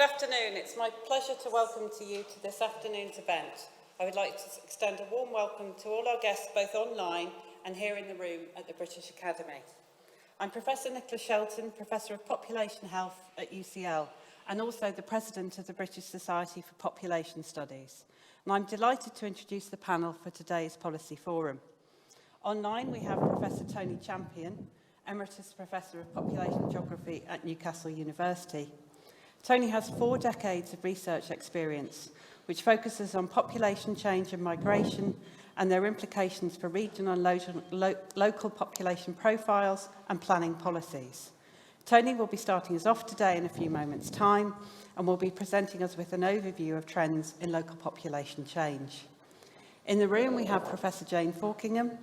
Good afternoon. It's my pleasure to welcome you to this afternoon's event. I would like to extend a warm welcome to all our guests, both online and here in the room at the British Academy. I'm Professor Nicola Shelton, Professor of Population Health at UCL, and also the President of the British Society for Population Studies. And I'm delighted to introduce the panel for today's Policy Forum. Online, we have Professor Tony Champion, Emeritus Professor of Population Geography at Newcastle University. Tony has 4 decades of research experience, which focuses on population change and migration and their implications for regional and local population profiles and planning policies. Tony will be starting us off today in a few moments' time and will be presenting us with an overview of trends in local population change. In the room, we have Professor Jane Falkingham,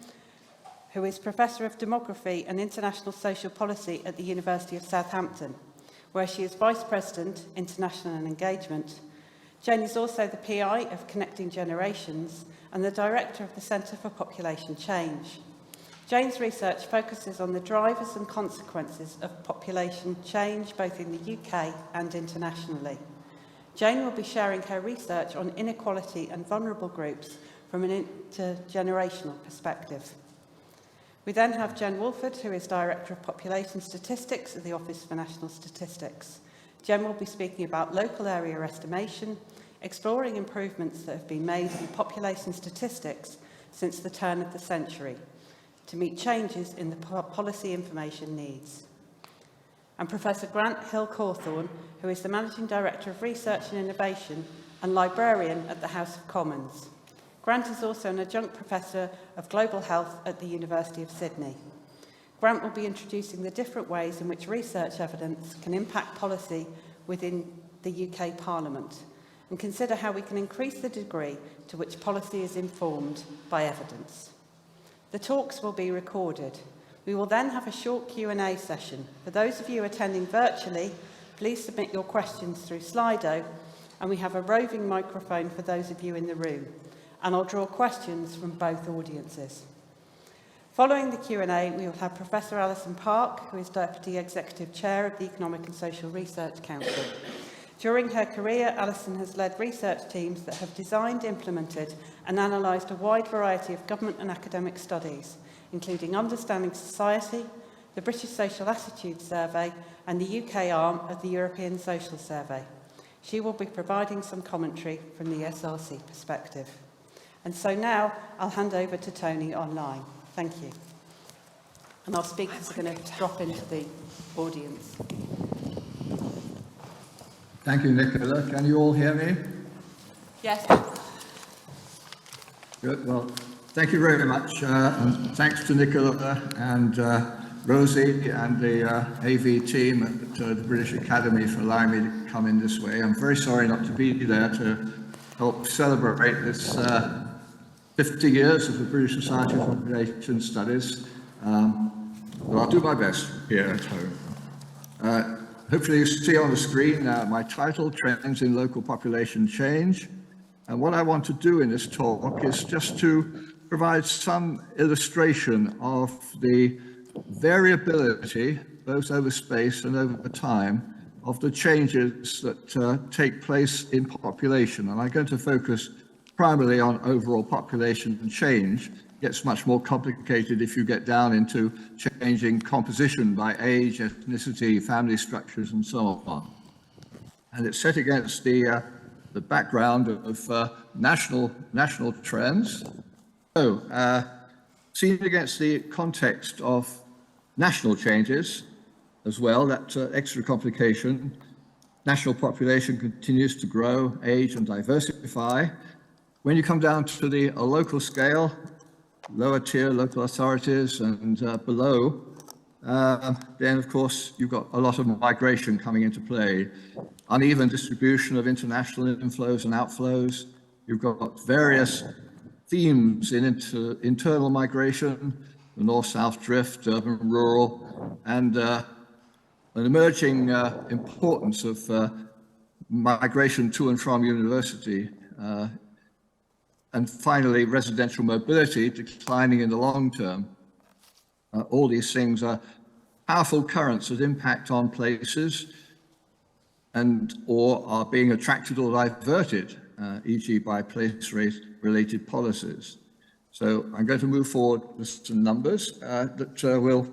who is Professor of Demography and International Social Policy at the University of Southampton, where she is Vice President, International and Engagement. Jane is also the PI of Connecting Generations and the Director of the Centre for Population Change. Jane's research focuses on the drivers and consequences of population change both in the UK and internationally. Jane will be sharing her research on inequality and vulnerable groups from an intergenerational perspective. We then have Jen Wolford, who is Director of Population Statistics at the Office for National Statistics. Jen will be speaking about local area estimation, exploring improvements that have been made in population statistics since the turn of the century to meet changes in the policy information needs. And Professor Grant Hill-Cawthorne, who is the Managing Director of Research and Innovation and Librarian at the House of Commons. Grant is also an Adjunct Professor of Global Health at the University of Sydney. Grant will be introducing the different ways in which research evidence can impact policy within the UK Parliament and consider how we can increase the degree to which policy is informed by evidence. The talks will be recorded. We will then have a short Q&A session. For those of you attending virtually, please submit your questions through Slido, and we have a roving microphone for those of you in the room. And I'll draw questions from both audiences. Following the Q&A, we will have Professor Alison Park, who is Deputy Executive Chair of the Economic and Social Research Council. During her career, Alison has led research teams that have designed, implemented and analysed a wide variety of government and academic studies, including Understanding Society, the British Social Attitudes Survey and the UK arm of the European Social Survey. She will be providing some commentary from the ESRC perspective. And so now I'll hand over to Tony online. Thank you. And our speakers are going to drop into the audience. Thank you, Nicola. Can you all hear me? Yes. Good. Well, thank you very much. And thanks to Nicola and Rosie and the AV team at the British Academy for allowing me to come in this way. I'm very sorry not to be there to help celebrate this 50 years of the British Society for Population Studies, but I'll do my best here at home. Hopefully you see on the screen my title, Trends in Local Population Change. And what I want to do in this talk is just to provide some illustration of the variability, both over space and over time, of the changes that take place in population. And I'm going to focus primarily on overall population change. It gets much more complicated if you get down into changing composition by age, ethnicity, family structures, and so on. And it's set against the background of national trends. So, seen against the context of national changes as well, that extra complication, national population continues to grow, age, and diversify. When you come down to the local scale, lower tier local authorities and below, then of course you've got a lot of migration coming into play. Uneven distribution of international inflows and outflows. You've got various themes in internal migration, the north-south drift, urban, rural, and an emerging importance of migration to and from university. And finally, residential mobility declining in the long term. All these things are powerful currents that impact on places or are being attracted or diverted, e.g. by place rate related policies. So I'm going to move forward with some numbers that will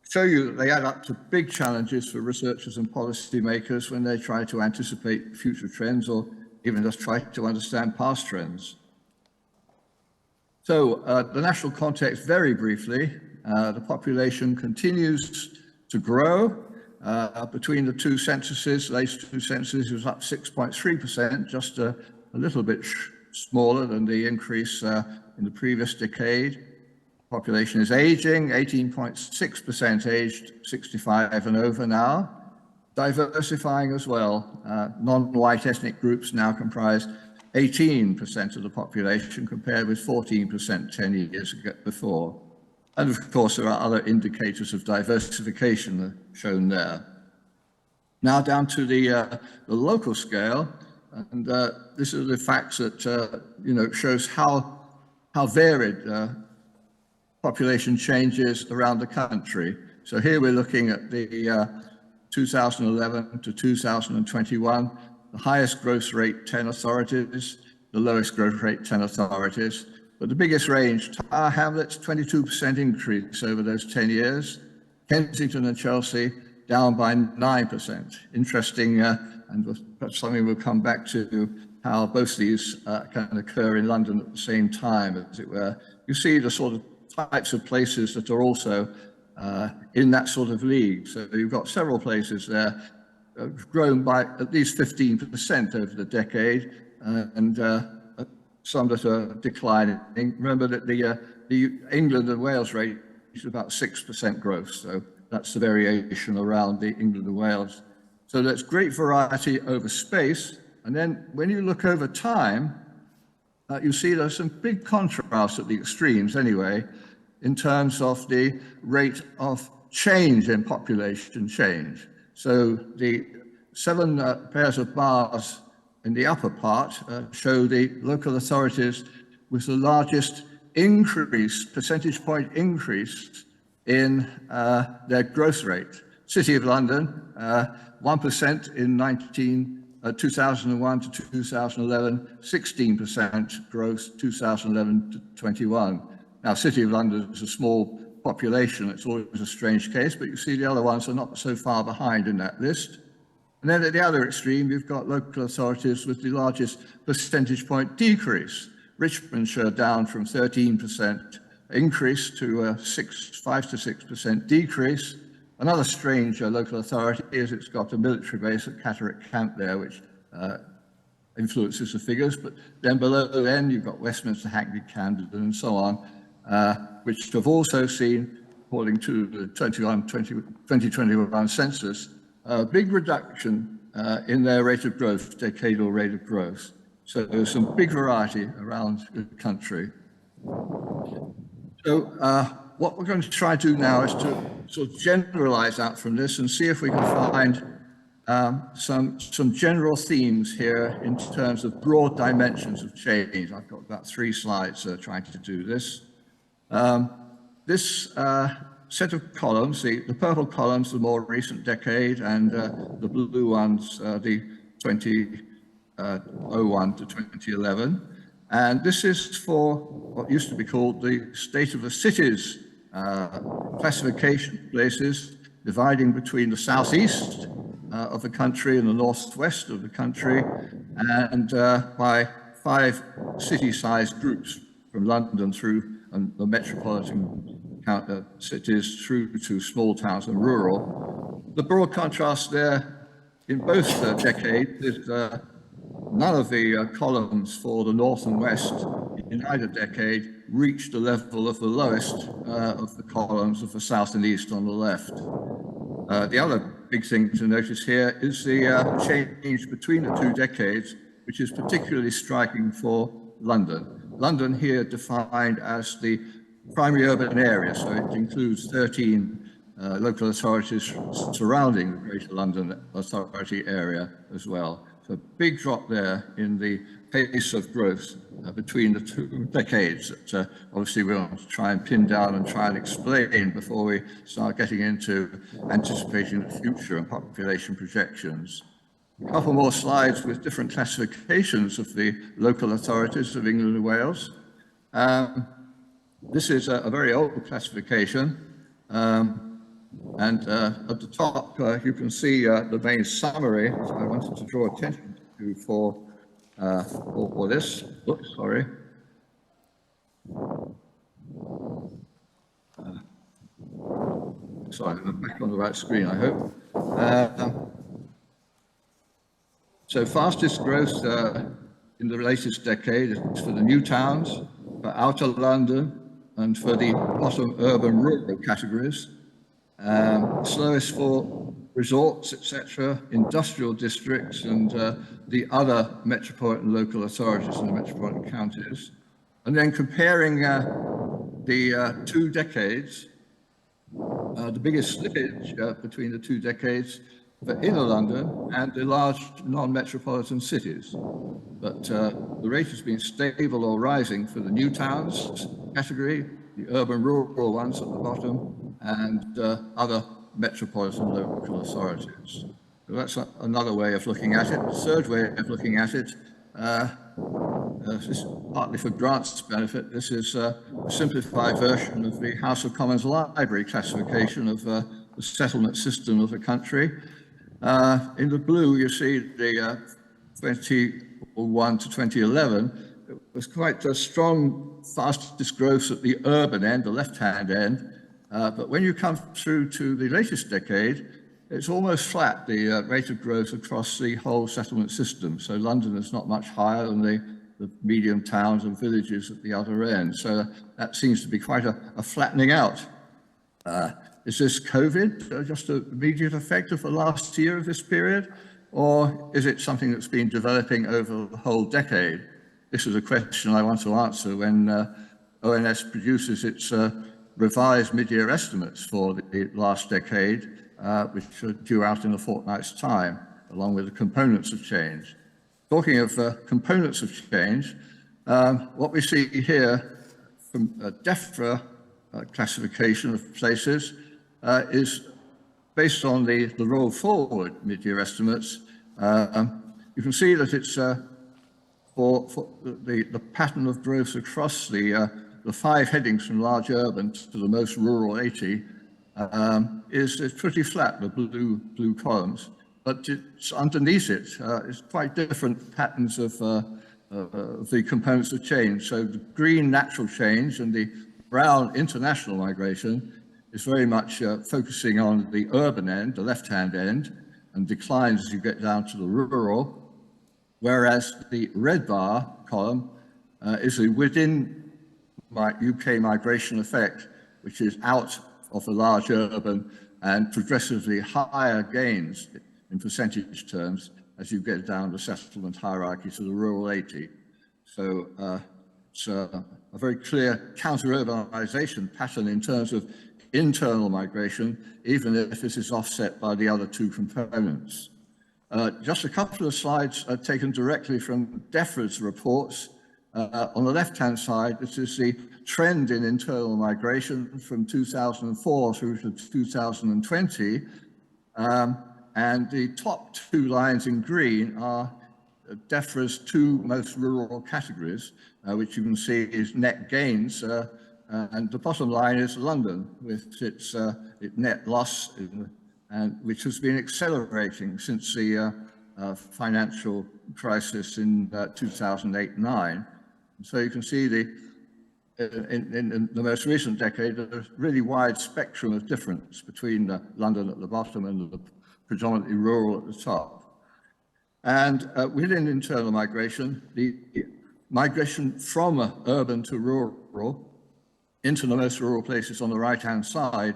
show you that they add up to big challenges for researchers and policymakers when they try to anticipate future trends or even just try to understand past trends. So the national context, very briefly, the population continues to grow. Between the two censuses, latest two censuses was up 6.3%, just a little bit smaller than the increase in the previous decade. Population is aging, 18.6% aged 65 and over now. Diversifying as well. Non-white ethnic groups now comprise 18% of the population compared with 14% 10 years before. And of course, there are other indicators of diversification shown there. Now down to the local scale, and this is the facts that shows how varied population changes around the country. So here we're looking at the 2011 to 2021, the highest growth rate 10 authorities, the lowest growth rate 10 authorities. But the biggest range, Tower Hamlets, 22% increase over those 10 years. Kensington and Chelsea down by 9%. Interesting, and perhaps something we'll come back to, how both these can occur in London at the same time, as it were. You see the sort of types of places that are also in that sort of league. So you've got several places there grown by at least 15% over the decade, and some that are declining. Remember that the England and Wales rate is about 6% growth, so that's the variation around the England and Wales. So there's great variety over space, and then when you look over time, you see there's some big contrasts at the extremes anyway, in terms of the rate of change in population change. So the 7 pairs of bars in the upper part show the local authorities with the largest increase, percentage point increase in their growth rate. City of London, 1% in 2001 to 2011, 16% growth 2011 to 21. Now, City of London is a small population, it's always a strange case, but you see the other ones are not so far behind in that list. And then at the other extreme, you've got local authorities with the largest percentage point decrease. Richmondshire down from 13% increase to 5 to 6% decrease. Another strange local authority is it's got a military base at Catterick Camp there, which influences the figures. But then below then, you've got Westminster, Hackney, Camden, and so on, which have also seen, according to the 2021 census, a big reduction in their rate of growth, decadal rate of growth. So there's some big variety around the country. So what we're going to try to do now is to sort of generalize out from this and see if we can find some general themes here in terms of broad dimensions of change. I've got about 3 slides trying to do this. This set of columns, the purple columns, the more recent decade, and the blue ones, the 2001 to 2011. And this is for what used to be called the state of the cities classification of places, dividing between the southeast of the country and the northwest of the country, and by 5 city-sized groups from London through and the metropolitan cities through to small towns and rural. The broad contrast there in both decades is none of the columns for the north and west in either decade reached the level of the lowest of the columns of the south and east on the left. The other big thing to notice here is the change between the 2 decades, which is particularly striking for London. London here defined as the primary urban area, so it includes 13 local authorities surrounding the Greater London Authority area as well. So big drop there in the pace of growth between the 2 decades that obviously we want to try and pin down and try and explain before we start getting into anticipating the future and population projections. A couple more slides with different classifications of the local authorities of England and Wales. This is a very old classification. And at the top, you can see the main summary I wanted to draw attention to for this. Oops, sorry. Sorry, I'm back on the right screen, I hope. So fastest growth in the latest decade is for the new towns, for outer London, and for the bottom urban rural categories. Slowest for resorts, etc., industrial districts, and the other metropolitan local authorities in the metropolitan counties. And then comparing the 2 decades, the biggest slippage between the 2 decades for inner London and the large non-metropolitan cities. But the rate has been stable or rising for the new towns category, the urban rural ones at the bottom, and other metropolitan local authorities. So that's another way of looking at it. The third way of looking at it, this is partly for Grant's benefit, this is a simplified version of the House of Commons Library classification of the settlement system of the country. In the blue, you see the 2001 to 2011. It was quite a strong, fastest growth at the urban end, the left-hand end. But when you come through to the latest decade, it's almost flat, the rate of growth across the whole settlement system. So London is not much higher than the medium towns and villages at the other end. So that seems to be quite a flattening out. Is this COVID just an immediate effect of the last year of this period? Or is it something that's been developing over the whole decade? This is a question I want to answer when ONS produces its revised mid-year estimates for the last decade, which are due out in a fortnight's time, along with the components of change. Talking of components of change, what we see here from a DEFRA classification of places is based on the roll forward mid-year estimates. You can see that it's for the pattern of growth across the 5 headings from large urban to the most rural 80 is pretty flat, the blue columns, but it's underneath it. It's quite different patterns of the components of change. So the green natural change and the brown international migration is very much focusing on the urban end, the left-hand end, and declines as you get down to the rural, whereas the red bar column is the within UK migration effect, which is out of the large urban and progressively higher gains in percentage terms as you get down the settlement hierarchy to the rural 80. So it's a very clear counter-urbanization pattern in terms of internal migration, even if this is offset by the other 2 components. Just a couple of slides taken directly from DEFRA's reports. On the left-hand side, this is the trend in internal migration from 2004 through to 2020. And the top 2 lines in green are DEFRA's 2 most rural categories, which you can see is net gains. And the bottom line is London with its net loss, and which has been accelerating since the financial crisis in 2008-9. So you can see in the most recent decade, there's a really wide spectrum of difference between London at the bottom and the predominantly rural at the top. And within internal migration, the migration from urban to rural into the most rural places on the right-hand side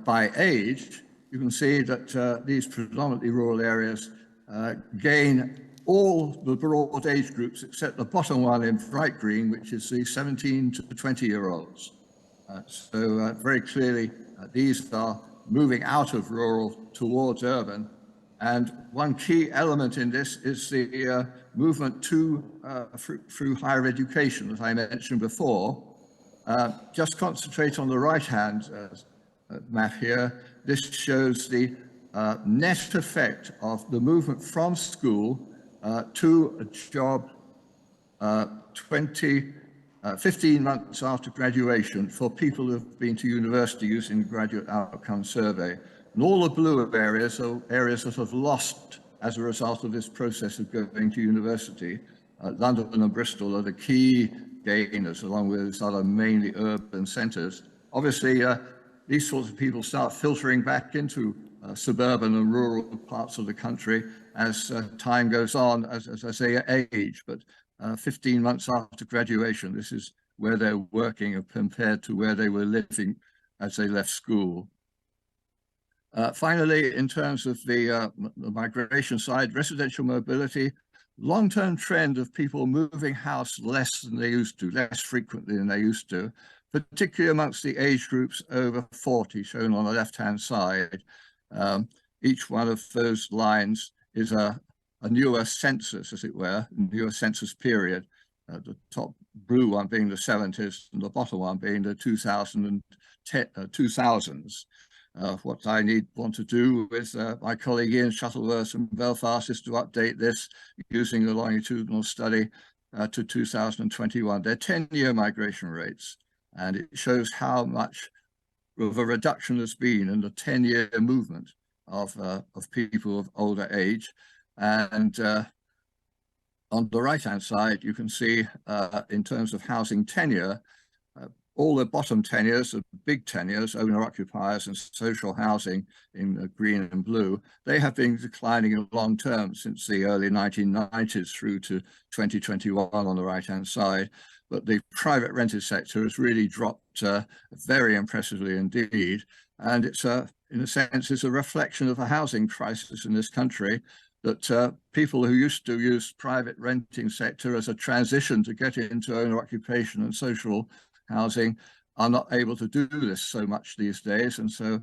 by age, you can see that these predominantly rural areas gain all the broad age groups except the bottom one in bright green, which is the 17 to 20-year-olds. So very clearly, these are moving out of rural towards urban. And one key element in this is the movement through higher education, as I mentioned before. Just concentrate on the right-hand map here. This shows the net effect of the movement from school to a job 15 months after graduation for people who have been to university using the Graduate Outcome Survey. And all the blue areas are areas that have lost as a result of this process of going to university. London and Bristol are the key gainers, along with other mainly urban centres. Obviously, these sorts of people start filtering back into suburban and rural parts of the country as time goes on, as I say, age. But 15 months after graduation, this is where they're working compared to where they were living as they left school. Finally, in terms of the migration side, residential mobility, long-term trend of people moving house less than they used to, less frequently than they used to, particularly amongst the age groups over 40, shown on the left-hand side. Each one of those lines is a newer census, as it were, newer census period. The top blue one being the 70s and the bottom one being the 2000s. What I want to do with my colleague Ian Shuttleworth from Belfast is to update this using the longitudinal study to 2021. They're 10-year migration rates, and it shows how much of a reduction there's been in the 10-year movement of people of older age. And on the right-hand side, you can see in terms of housing tenure, all the bottom tenures, the big tenures, owner-occupiers and social housing in green and blue, they have been declining in long term since the early 1990s through to 2021 on the right-hand side. But the private rented sector has really dropped very impressively indeed. And it's, in a sense, it's a reflection of a housing crisis in this country, that people who used to use private renting sector as a transition to get into owner occupation and social housing are not able to do this so much these days. And so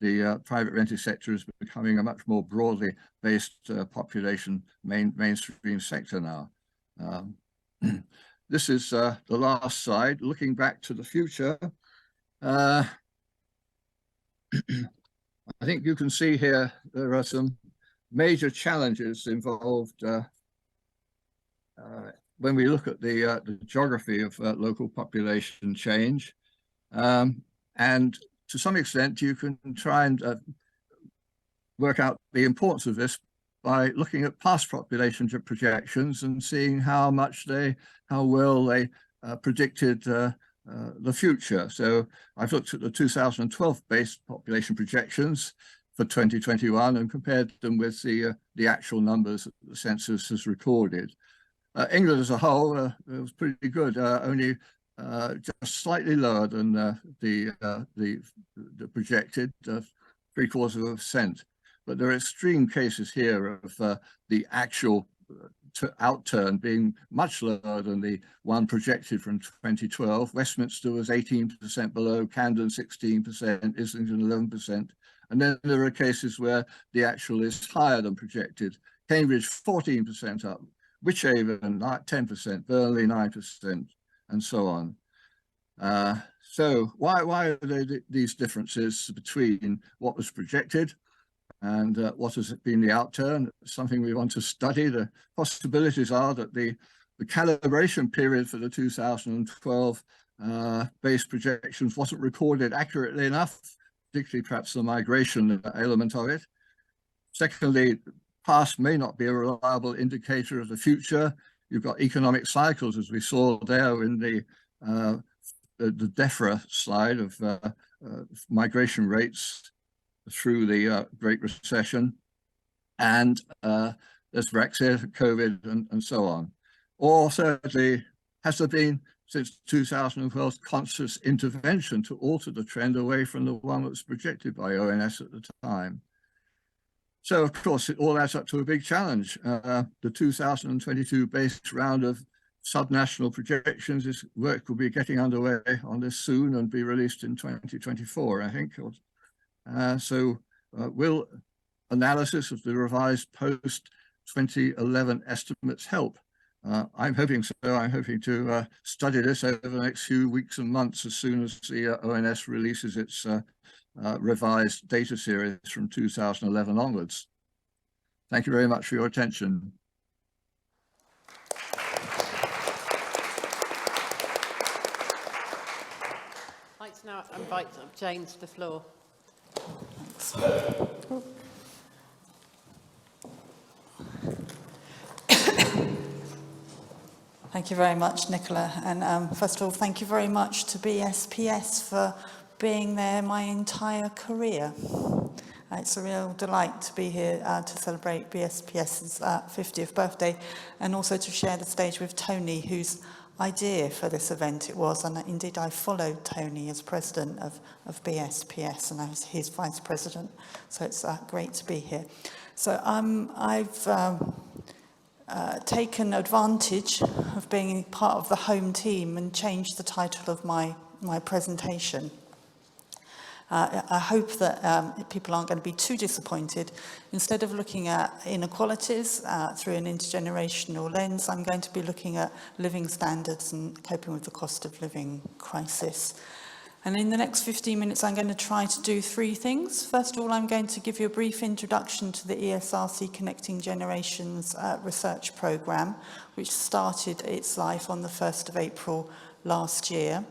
the private renting sector is becoming a much more broadly based population mainstream sector now. This is the last slide, looking back to the future. I think you can see here there are some major challenges involved when we look at the geography of local population change. And to some extent, you can try and work out the importance of this by looking at past population projections and seeing how well they predicted the future. So I've looked at the 2012 based population projections for 2021 and compared them with the actual numbers that the census has recorded. England as a whole it was pretty good, only just slightly lower than the projected 0.75%. But there are extreme cases here of the actual outturn being much lower than the one projected from 2012. Westminster was 18% below, Camden 16%, Islington 11%. And then there are cases where the actual is higher than projected. Cambridge 14% up, Wychavon 10%, Burnley 9%, and so on. So why are there these differences between what was projected and what has been the outturn? It's something we want to study. The possibilities are that the calibration period for the 2012 base projections wasn't recorded accurately enough, particularly perhaps the migration element of it. Secondly, past may not be a reliable indicator of the future. You've got economic cycles, as we saw there in the DEFRA slide of migration rates through the Great Recession, and there's Brexit, COVID, and so on. Or thirdly, has there been, since 2012, conscious intervention to alter the trend away from the one that was projected by ONS at the time? So, of course, it all adds up to a big challenge. The 2022 base round of subnational projections, this work will be getting underway on this soon and be released in 2024, I think. Will analysis of the revised post-2011 estimates help? I'm hoping so. I'm hoping to study this over the next few weeks and months as soon as the ONS releases its revised data series from 2011 onwards. Thank you very much for your attention. I'd like to now invite James to the floor. Thank you very much, Nicola. And first of all, thank you very much to BSPS for being there my entire career. It's a real delight to be here to celebrate BSPS's 50th birthday and also to share the stage with Tony, whose idea for this event it was. And indeed, I followed Tony as president of BSPS, and I was his vice president. So it's great to be here. So I've taken advantage of being part of the home team and changed the title of my presentation. I hope that people aren't going to be too disappointed. Instead of looking at inequalities through an intergenerational lens, I'm going to be looking at living standards and coping with the cost of living crisis. And in the next 15 minutes, I'm going to try to do three things. First of all, I'm going to give you a brief introduction to the ESRC Connecting Generations research programme, which started its life on the 1st of April last year.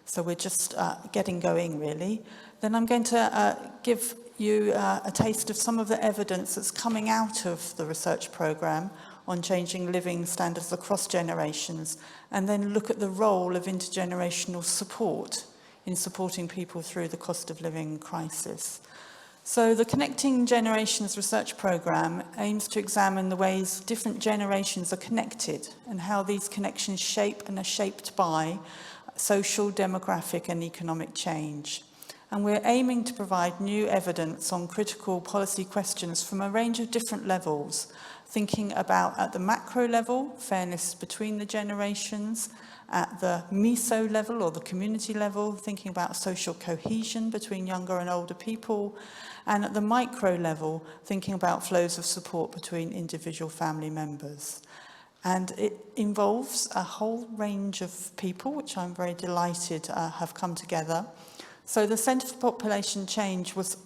So we're just getting going, really. Then I'm going to give you a taste of some of the evidence that's coming out of the research programme on changing living standards across generations, and then look at the role of intergenerational support in supporting people through the cost of living crisis. So the Connecting Generations research programme aims to examine the ways different generations are connected and how these connections shape and are shaped by social, demographic and economic change. And we're aiming to provide new evidence on critical policy questions from a range of different levels, thinking about at the macro level, fairness between the generations, at the meso level or the community level, thinking about social cohesion between younger and older people, and at the micro level, thinking about flows of support between individual family members. And it involves a whole range of people, which I'm very delighted have come together. So the Centre for Population Change was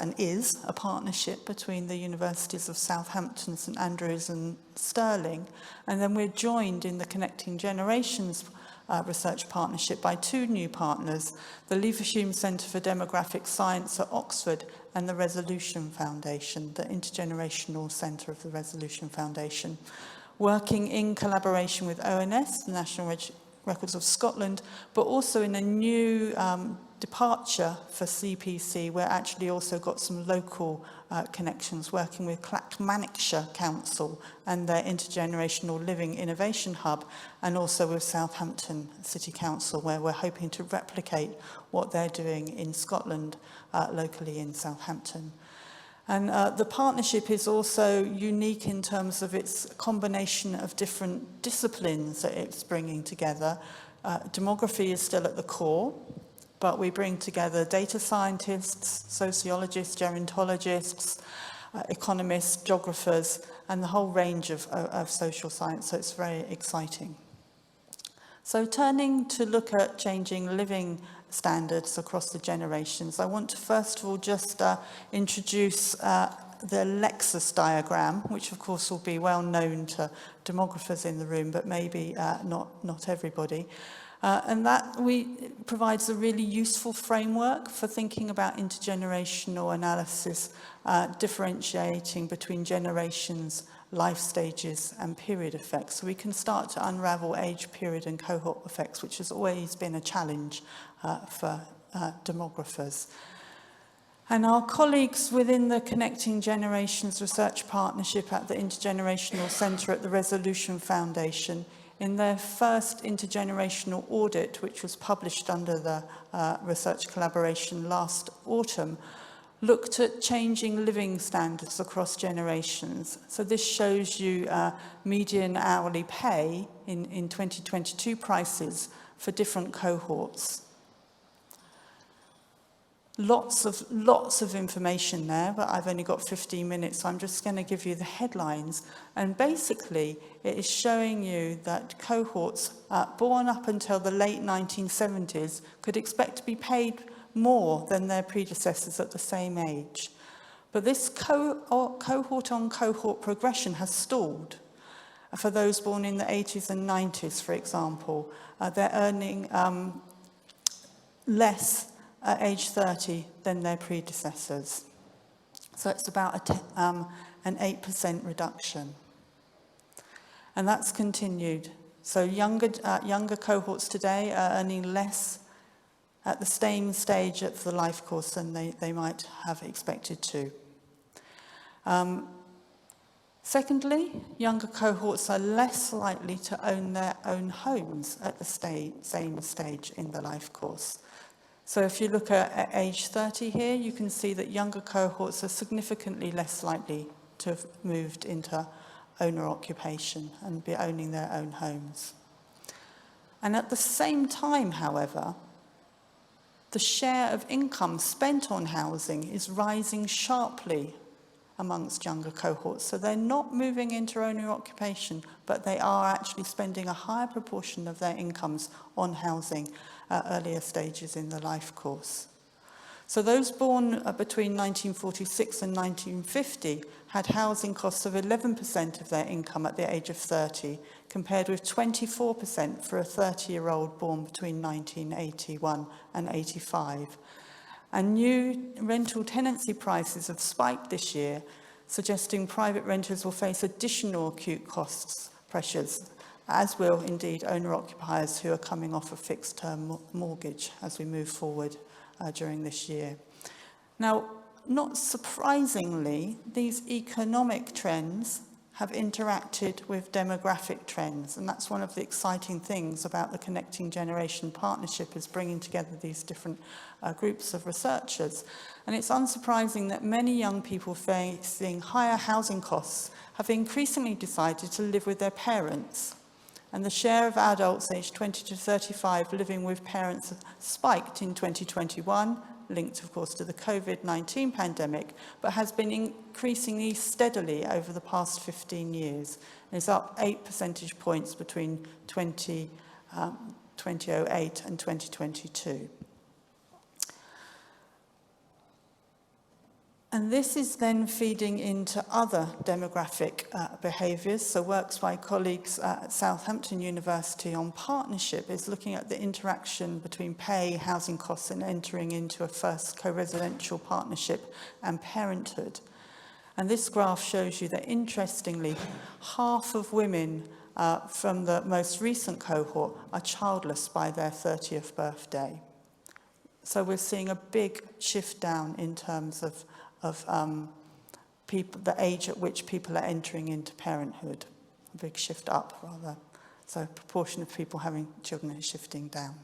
and is a partnership between the Universities of Southampton, St Andrews and Stirling. And then we're joined in the Connecting Generations research partnership by two new partners, the Levershulme Centre for Demographic Science at Oxford and the Resolution Foundation, the Intergenerational Centre of the Resolution Foundation, working in collaboration with ONS, the National Records of Scotland, but also in a new departure for CPC, where actually also got some local connections, working with Clackmannanshire Council and their Intergenerational Living Innovation Hub, and also with Southampton City Council, where we're hoping to replicate what they're doing in Scotland, locally in Southampton. And the partnership is also unique in terms of its combination of different disciplines that it's bringing together. Demography is still at the core, but we bring together data scientists, sociologists, gerontologists, economists, geographers, and the whole range of social science, so it's very exciting. So turning to look at changing living standards across the generations, I want to first of all just introduce the Lexus diagram, which of course will be well known to demographers in the room, but maybe not everybody. And that provides a really useful framework for thinking about intergenerational analysis, differentiating between generations, life stages and period effects. So we can start to unravel age, period and cohort effects, which has always been a challenge for demographers. And our colleagues within the Connecting Generations Research Partnership at the Intergenerational Centre at the Resolution Foundation, in their first intergenerational audit, which was published under the research collaboration last autumn, looked at changing living standards across generations. So this shows you median hourly pay in 2022 prices for different cohorts. Lots of information there, but I've only got 15 minutes, so I'm just going to give you the headlines. And basically, it is showing you that cohorts born up until the late 1970s could expect to be paid more than their predecessors at the same age. But this cohort-on-cohort progression has stalled. For those born in the 80s and 90s, for example, they're earning less at age 30 than their predecessors. So it's about an 8% reduction. And that's continued. So younger cohorts today are earning less at the same stage of the life course than they might have expected to. Secondly, younger cohorts are less likely to own their own homes at the same stage in the life course. So if you look at age 30 here, you can see that younger cohorts are significantly less likely to have moved into owner occupation and be owning their own homes. And at the same time, however, the share of income spent on housing is rising sharply amongst younger cohorts. So they're not moving into owner occupation, but they are actually spending a higher proportion of their incomes on housing at earlier stages in the life course. So those born between 1946 and 1950 had housing costs of 11% of their income at the age of 30, compared with 24% for a 30-year-old born between 1981 and 85. And new rental tenancy prices have spiked this year, suggesting private renters will face additional acute costs pressures, as will indeed owner-occupiers who are coming off a fixed-term mortgage as we move forward during this year. Now, not surprisingly, these economic trends have interacted with demographic trends, and that's one of the exciting things about the Connecting Generation Partnership, is bringing together these different groups of researchers. And it's unsurprising that many young people facing higher housing costs have increasingly decided to live with their parents. And the share of adults aged 20 to 35 living with parents spiked in 2021, linked, of course, to the COVID-19 pandemic, but has been increasingly steadily over the past 15 years. And is up 8 percentage points between 2008 and 2022. And this is then feeding into other demographic behaviours. So works by colleagues at Southampton University on partnership is looking at the interaction between pay, housing costs, and entering into a first co-residential partnership and parenthood. And this graph shows you that, interestingly, half of women from the most recent cohort are childless by their 30th birthday. So we're seeing a big shift down in terms of people, the age at which people are entering into parenthood. A big shift up, rather. So proportion of people having children is shifting down.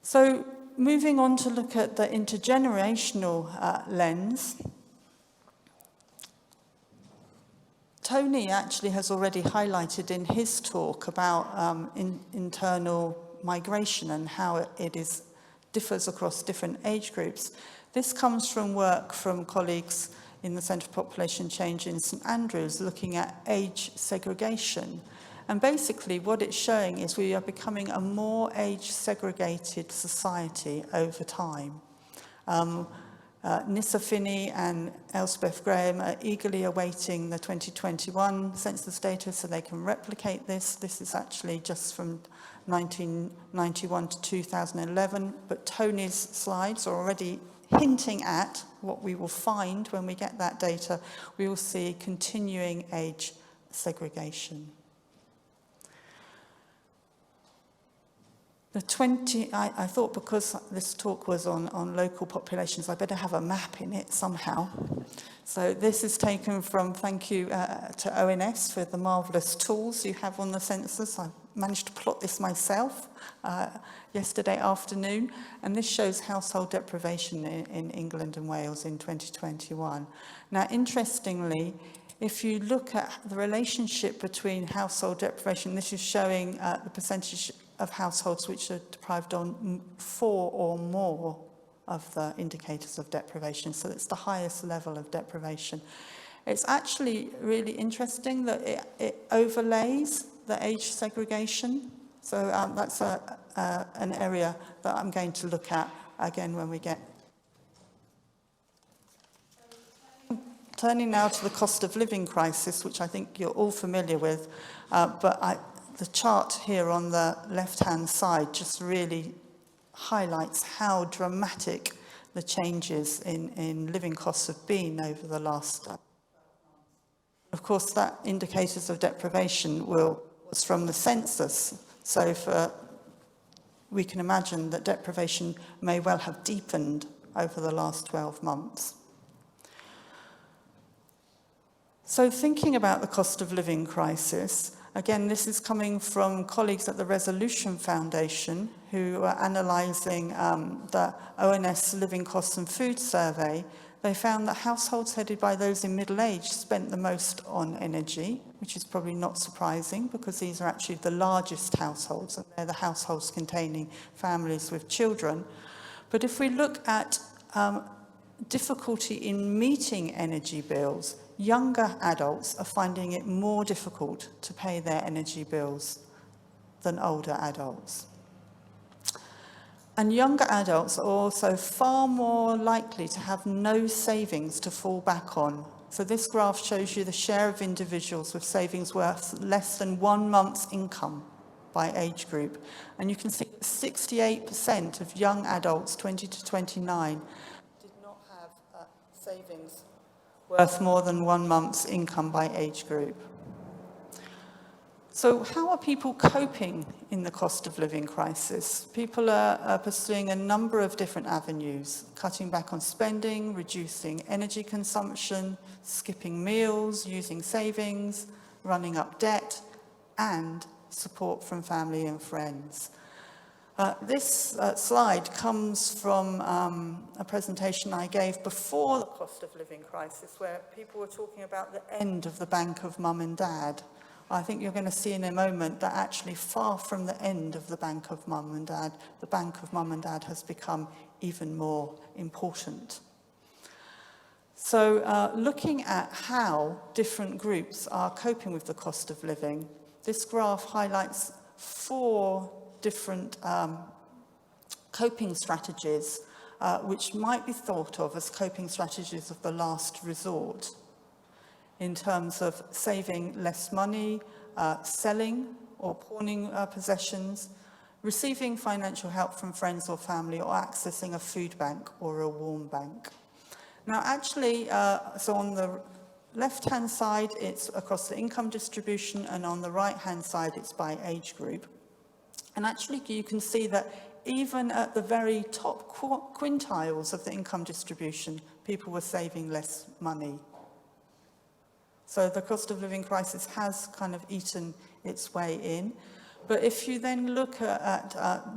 So moving on to look at the intergenerational lens, Tony actually has already highlighted in his talk about internal migration and how it differs across different age groups. This comes from work from colleagues in the Centre for Population Change in St Andrews looking at age segregation. And basically what it's showing is we are becoming a more age-segregated society over time. Nissa Finney and Elspeth Graham are eagerly awaiting the 2021 census data so they can replicate this. This is actually just from 1991 to 2011, but Tony's slides are already hinting at what we will find when we get that data. We will see continuing age segregation. I thought because this talk was on local populations, I better have a map in it somehow. So this is taken from, thank you to ONS for the marvellous tools you have on the census. I managed to plot this myself yesterday afternoon, and this shows household deprivation in England and Wales in 2021. Now, interestingly, if you look at the relationship between household deprivation, this is showing the percentage of households which are deprived on 4 or more of the indicators of deprivation. So it's the highest level of deprivation. It's actually really interesting that it overlays the age segregation. So that's a an area that I'm going to look at again when we get. Turning now to the cost of living crisis, which I think you're all familiar with, the chart here on the left-hand side just really highlights how dramatic the changes in living costs have been over the last. Of course, that indicators of deprivation was from the census, so we can imagine that deprivation may well have deepened over the last 12 months. So thinking about the cost of living crisis, again, this is coming from colleagues at the Resolution Foundation who are analysing the ONS Living Costs and Food Survey. They found that households headed by those in middle age spent the most on energy, which is probably not surprising because these are actually the largest households, and they're the households containing families with children. But if we look at difficulty in meeting energy bills, younger adults are finding it more difficult to pay their energy bills than older adults. And younger adults are also far more likely to have no savings to fall back on. So this graph shows you the share of individuals with savings worth less than 1 month's income by age group. And you can see that 68% of young adults, 20 to 29, did not have savings worth more than 1 month's income by age group. So how are people coping in the cost of living crisis? People are pursuing a number of different avenues, cutting back on spending, reducing energy consumption, skipping meals, using savings, running up debt, and support from family and friends. This slide comes from a presentation I gave before the cost of living crisis, where people were talking about the end of the bank of mum and dad. I think you're going to see in a moment that actually far from the end of the bank of mum and dad, the bank of mum and dad has become even more important. So looking at how different groups are coping with the cost of living, this graph highlights 4 different coping strategies which might be thought of as coping strategies of the last resort in terms of saving less money, selling or pawning possessions, receiving financial help from friends or family, or accessing a food bank or a warm bank. Now actually, so on the left-hand side, it's across the income distribution, and on the right-hand side, it's by age group. And actually, you can see that even at the very top quintiles of the income distribution, people were saving less money. So the cost of living crisis has kind of eaten its way in. But if you then look at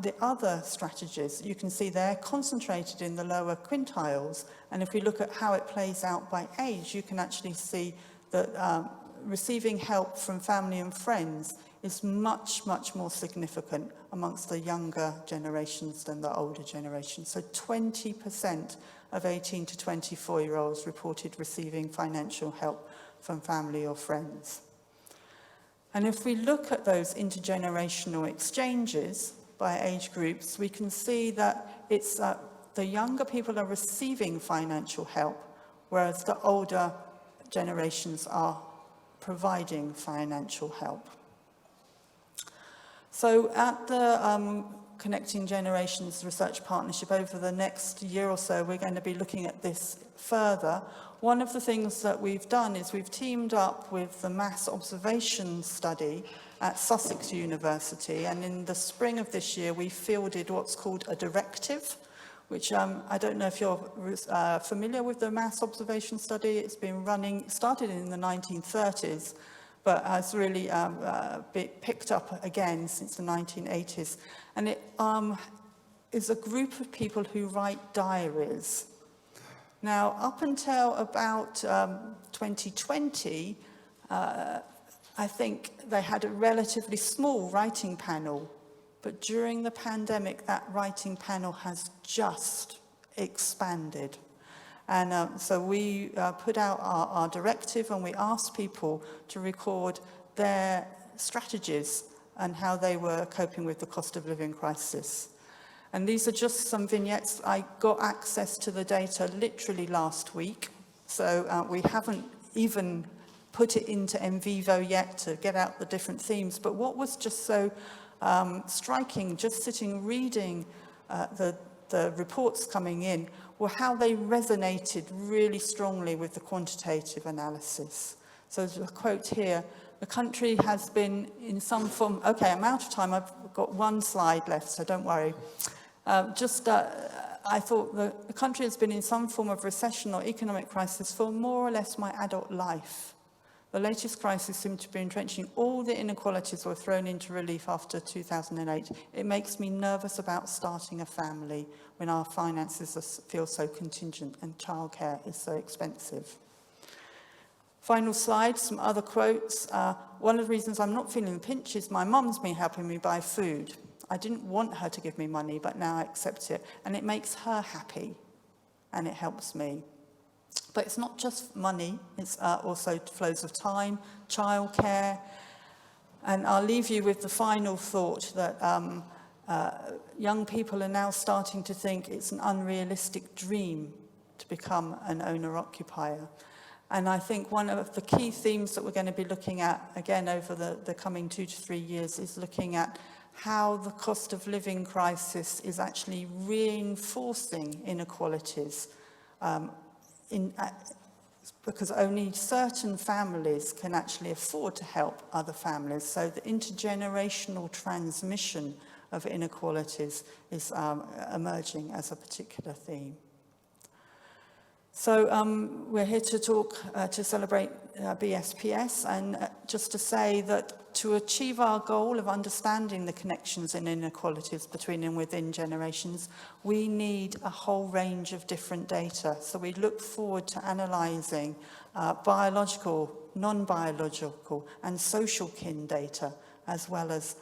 the other strategies, you can see they're concentrated in the lower quintiles. And if we look at how it plays out by age, you can actually see that receiving help from family and friends is much, much more significant amongst the younger generations than the older generations. So 20% of 18 to 24-year-olds reported receiving financial help from family or friends. And if we look at those intergenerational exchanges by age groups, we can see that it's the younger people are receiving financial help, whereas the older generations are providing financial help. So at the Connecting Generations Research Partnership over the next year or so, we're going to be looking at this further. One of the things that we've done is we've teamed up with the Mass Observation Study at Sussex University, and in the spring of this year we fielded what's called a directive, which I don't know if you're familiar with the Mass Observation Study. It's been running, it started in the 1930s, but has really been picked up again since the 1980s. And it is a group of people who write diaries. Now, up until about 2020, I think they had a relatively small writing panel, but during the pandemic, that writing panel has just expanded. And so we put out our directive, and we asked people to record their strategies and how they were coping with the cost of living crisis. And these are just some vignettes. I got access to the data literally last week, so we haven't even put it into NVivo yet to get out the different themes. But what was just so striking, just sitting reading the reports coming in, were how they resonated really strongly with the quantitative analysis. So there's a quote here: the country has been in some form, okay, I'm out of time, I've got one slide left, so don't worry. I thought the country has been in some form of recession or economic crisis for more or less my adult life. The latest crisis seemed to be entrenching all the inequalities were thrown into relief after 2008. It makes me nervous about starting a family when our finances feel so contingent and childcare is so expensive. Final slide, some other quotes. One of the reasons I'm not feeling the pinch is my mum's been helping me buy food. I didn't want her to give me money, but now I accept it. And it makes her happy, and it helps me. But it's not just money, it's also flows of time, childcare. And I'll leave you with the final thought that young people are now starting to think it's an unrealistic dream to become an owner-occupier. And I think one of the key themes that we're going to be looking at, again, over the coming 2 to 3 years, is looking at how the cost of living crisis is actually reinforcing inequalities because only certain families can actually afford to help other families. So the intergenerational transmission of inequalities is emerging as a particular theme. So we're here to talk, to celebrate BSPS, and just to say that to achieve our goal of understanding the connections and inequalities between and within generations, we need a whole range of different data. So we look forward to analysing biological, non-biological and social kin data, as well as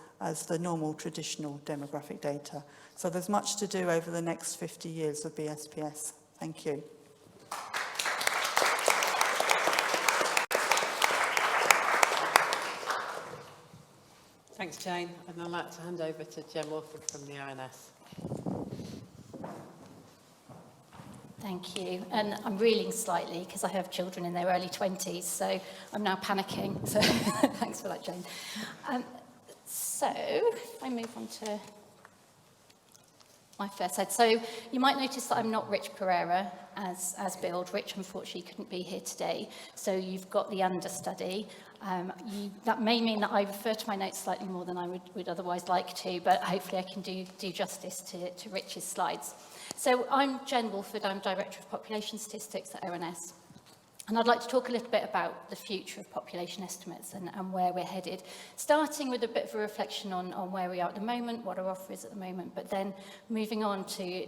the normal traditional demographic data. So there's much to do over the next 50 years of BSPS. Thank you. Thanks, Jane. And I'd like to hand over to Jen Wolford from the ONS. Thank you. And I'm reeling slightly because I have children in their early 20s, so I'm now panicking. So thanks for that, Jane. So if I move on to my first slide. So you might notice that I'm not Rich Pereira as billed. Rich, unfortunately, couldn't be here today. So you've got the understudy. That may mean that I refer to my notes slightly more than I would otherwise like to, but hopefully I can do justice to Rich's slides. So I'm Jen Wolford. I'm Director of Population Statistics at ONS. And I'd like to talk a little bit about the future of population estimates and where we're headed, starting with a bit of a reflection on where we are at the moment, what our offer is at the moment, but then moving on to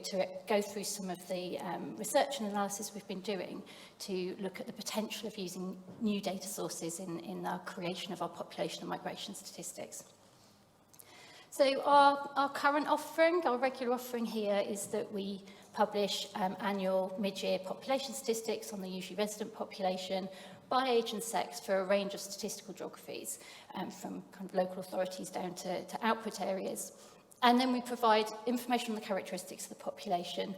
go through some of the research and analysis we've been doing to look at the potential of using new data sources in our creation of our population and migration statistics. So our current offering, our regular offering here, is that we publish annual mid-year population statistics on the usually resident population by age and sex for a range of statistical geographies, from kind of local authorities down to output areas. And then we provide information on the characteristics of the population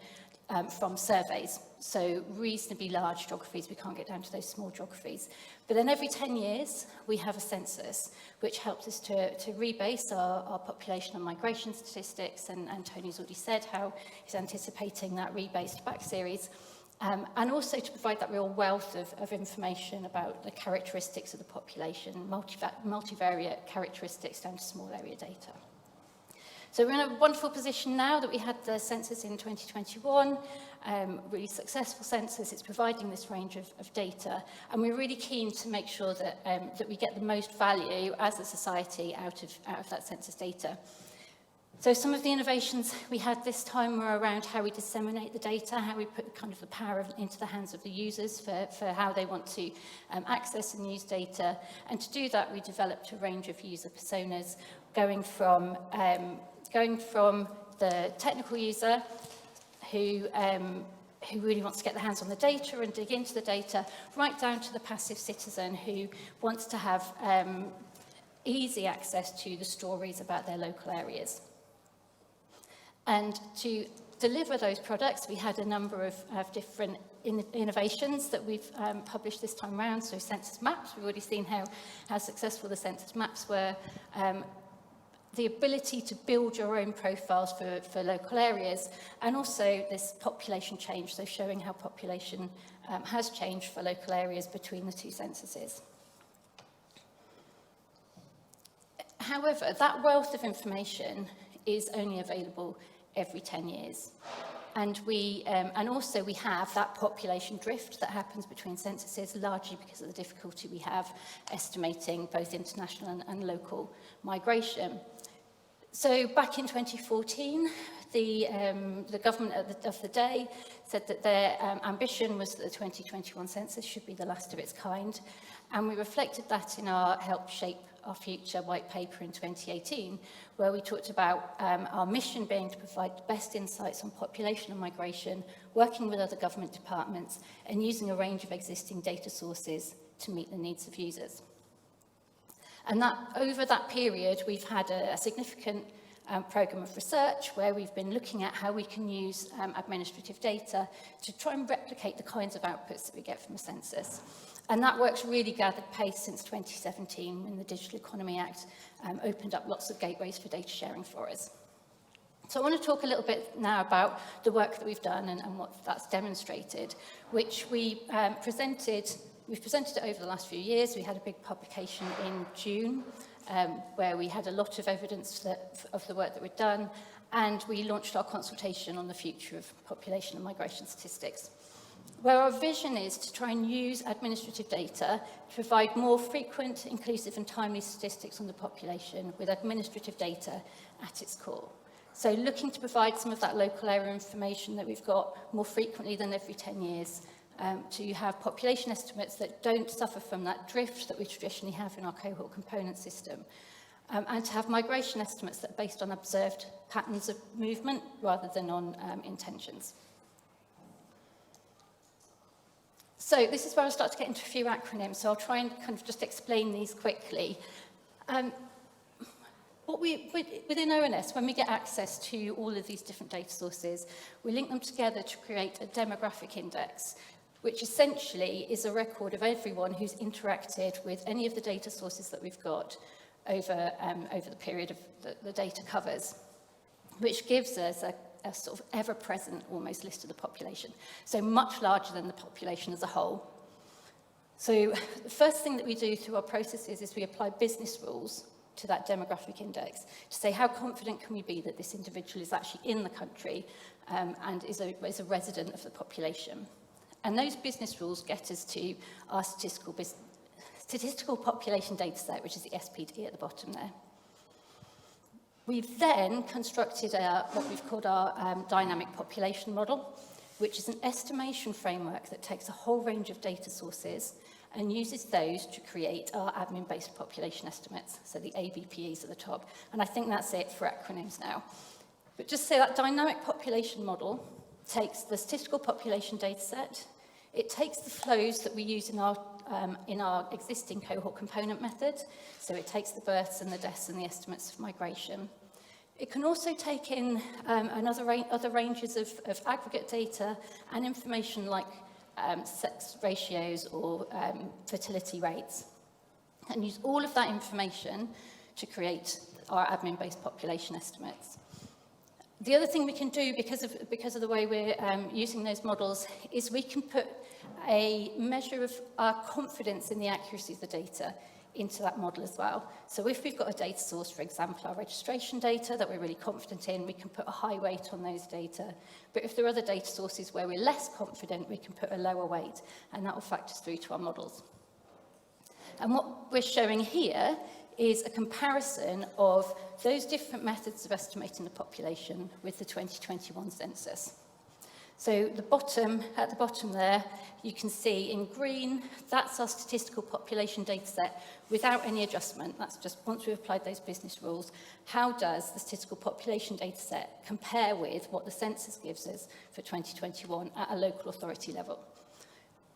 from surveys, so reasonably large geographies. We can't get down to those small geographies. But then every 10 years, we have a census, which helps us to rebase our population and migration statistics, and Tony's already said how he's anticipating that rebased back series, and also to provide that real wealth of information about the characteristics of the population, multivariate characteristics down to small area data. So we're in a wonderful position now that we had the census in 2021, really successful census. It's providing this range of data, and we're really keen to make sure that that we get the most value as a society out of that census data. So some of the innovations we had this time were around how we disseminate the data, how we put kind of the power into the hands of the users for how they want to access and use data. And to do that, we developed a range of user personas, going from the technical user who really wants to get their hands on the data and dig into the data, right down to the passive citizen who wants to have easy access to the stories about their local areas. And to deliver those products, we had a number of different innovations that we've published this time around. So census maps, we've already seen how successful the census maps were. The ability to build your own profiles for local areas, and also this population change, so showing how population has changed for local areas between the two censuses. However, that wealth of information is only available every 10 years. And also we have that population drift that happens between censuses, largely because of the difficulty we have estimating both international and local migration. So back in 2014, the government of the day said that their ambition was that the 2021 census should be the last of its kind. And we reflected that in our Help Shape Our Future white paper in 2018, where we talked about our mission being to provide the best insights on population and migration, working with other government departments, and using a range of existing data sources to meet the needs of users. And that over that period, we've had a significant programme of research where we've been looking at how we can use administrative data to try and replicate the kinds of outputs that we get from a census. And that work's really gathered pace since 2017, when the Digital Economy Act opened up lots of gateways for data sharing for us. So I want to talk a little bit now about the work that we've done and what that's demonstrated, which we We've presented it over the last few years. We had a big publication in June where we had a lot of evidence of the work that we'd done, and we launched our consultation on the future of population and migration statistics, where our vision is to try and use administrative data to provide more frequent, inclusive and timely statistics on the population with administrative data at its core. So looking to provide some of that local area information that we've got more frequently than every 10 years, to have population estimates that don't suffer from that drift that we traditionally have in our cohort component system, and to have migration estimates that are based on observed patterns of movement rather than on intentions. So this is where I start to get into a few acronyms, so I'll try and kind of just explain these quickly. Within ONS, when we get access to all of these different data sources, we link them together to create a demographic index, which essentially is a record of everyone who's interacted with any of the data sources that we've got over the period of the data covers, which gives us a sort of ever-present almost list of the population, so much larger than the population as a whole. So the first thing that we do through our processes is we apply business rules to that demographic index to say how confident can we be that this individual is actually in the country and is a resident of the population. And those business rules get us to our statistical population data set, which is the SPD at the bottom there. We've then constructed what we've called our dynamic population model, which is an estimation framework that takes a whole range of data sources and uses those to create our admin-based population estimates, so the ABPEs at the top. And I think that's it for acronyms now. But just say that dynamic population model takes the statistical population data set, it takes the flows that we use in our existing cohort component method, so it takes the births and the deaths and the estimates of migration. It can also take in other ranges of aggregate data and information like sex ratios or fertility rates, and use all of that information to create our admin-based population estimates. The other thing we can do, because of the way we're using those models, is we can put a measure of our confidence in the accuracy of the data into that model as well. So if we've got a data source, for example, our registration data that we're really confident in, we can put a high weight on those data. But if there are other data sources where we're less confident, we can put a lower weight, and that will factor through to our models. And what we're showing here is a comparison of those different methods of estimating the population with the 2021 census. So at the bottom there, you can see in green, that's our statistical population data set without any adjustment. That's just once we've applied those business rules, how does the statistical population data set compare with what the census gives us for 2021 at a local authority level?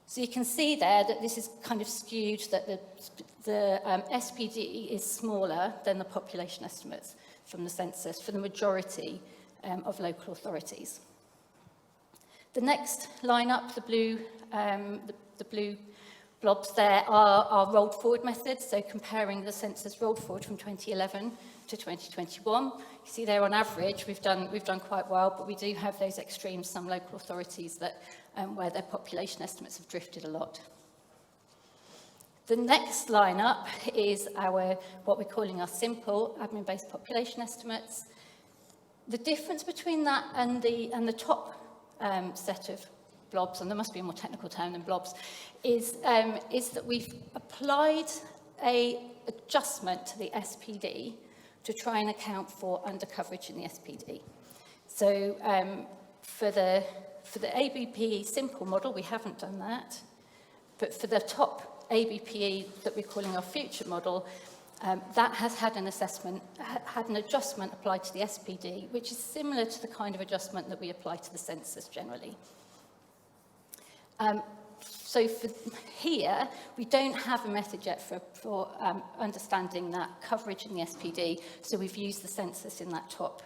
So you can see there that this is kind of skewed, that the SPD is smaller than the population estimates from the census for the majority of local authorities. The next line up, the blue blobs there are rolled forward methods, so comparing the census rolled forward from 2011 to 2021. You see there on average we've done quite well, but we do have those extremes, some local authorities that where their population estimates have drifted a lot. The next line up is what we're calling our simple admin-based population estimates. The difference between that and the top set of blobs, and there must be a more technical term than blobs, is that we've applied an adjustment to the SPD to try and account for undercoverage in the SPD. So for the ABPE simple model, we haven't done that, but for the top ABPE that we're calling our future model, that has had an adjustment applied to the SPD, which is similar to the kind of adjustment that we apply to the census generally. So for here, we don't have a method yet for understanding that coverage in the SPD, so we've used the census in that top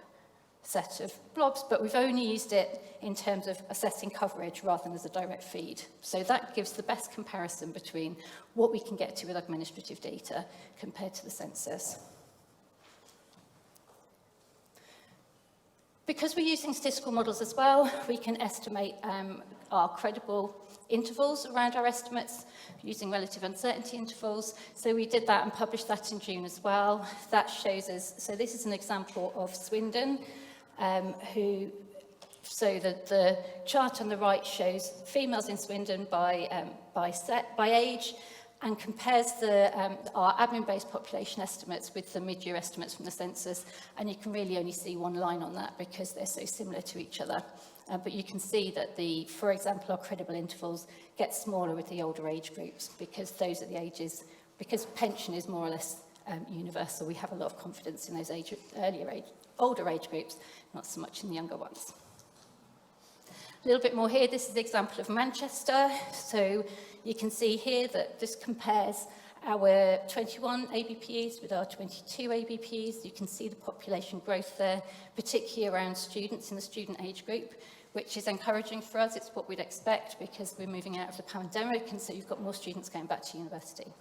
set of blobs, but we've only used it in terms of assessing coverage rather than as a direct feed. So that gives the best comparison between what we can get to with administrative data compared to the census. Because we're using statistical models as well, we can estimate our credible intervals around our estimates using relative uncertainty intervals. So we did that and published that in June as well. That shows us, so this is an example of Swindon, so the chart on the right shows females in Swindon by age, and compares our admin-based population estimates with the mid-year estimates from the census, and you can really only see one line on that because they're so similar to each other. But you can see that, for example, our credible intervals get smaller with the older age groups because those are the ages, because pension is more or less universal. We have a lot of confidence in those older age groups, not so much in the younger ones. A little bit more here, this is the example of Manchester. So you can see here that this compares our 21 ABPEs with our 22 ABPEs. You can see the population growth there, particularly around students in the student age group, which is encouraging for us. It's what we'd expect because we're moving out of the pandemic, and so you've got more students going back to university.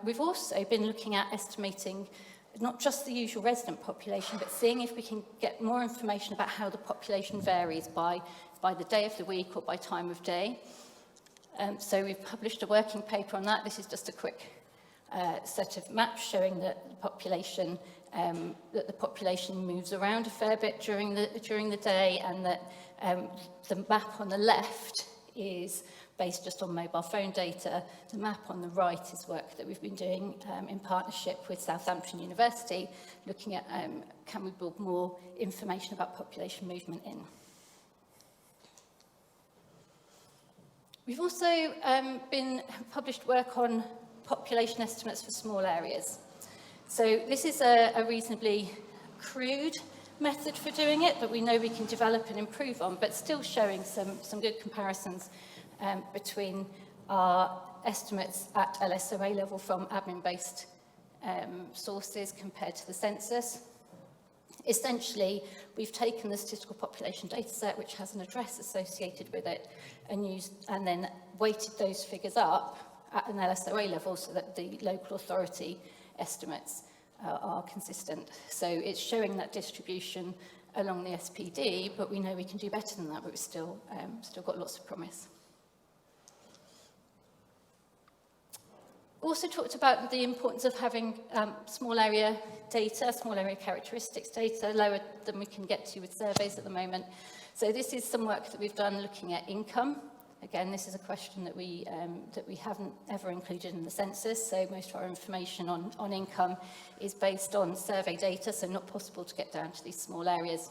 We've also been looking at estimating not just the usual resident population, but seeing if we can get more information about how the population varies by the day of the week or by time of day. So we've published a working paper on that. This is just a quick set of maps showing that the population moves around a fair bit during the day, and that the map on the left is based just on mobile phone data. The map on the right is work that we've been doing in partnership with Southampton University, looking at can we build more information about population movement in. We've also published work on population estimates for small areas. So this is a reasonably crude method for doing it, but we know we can develop and improve on, but still showing some good comparisons between our estimates at LSOA level from admin-based sources compared to the census. Essentially, we've taken the statistical population data set, which has an address associated with it, and then weighted those figures up at an LSOA level so that the local authority estimates are consistent. So it's showing that distribution along the SPD, but we know we can do better than that, but we've still got lots of promise. Also talked about the importance of having small area data, small area characteristics data, lower than we can get to with surveys at the moment. So this is some work that we've done looking at income. Again, this is a question that we haven't ever included in the census, so most of our information on income is based on survey data, so not possible to get down to these small areas.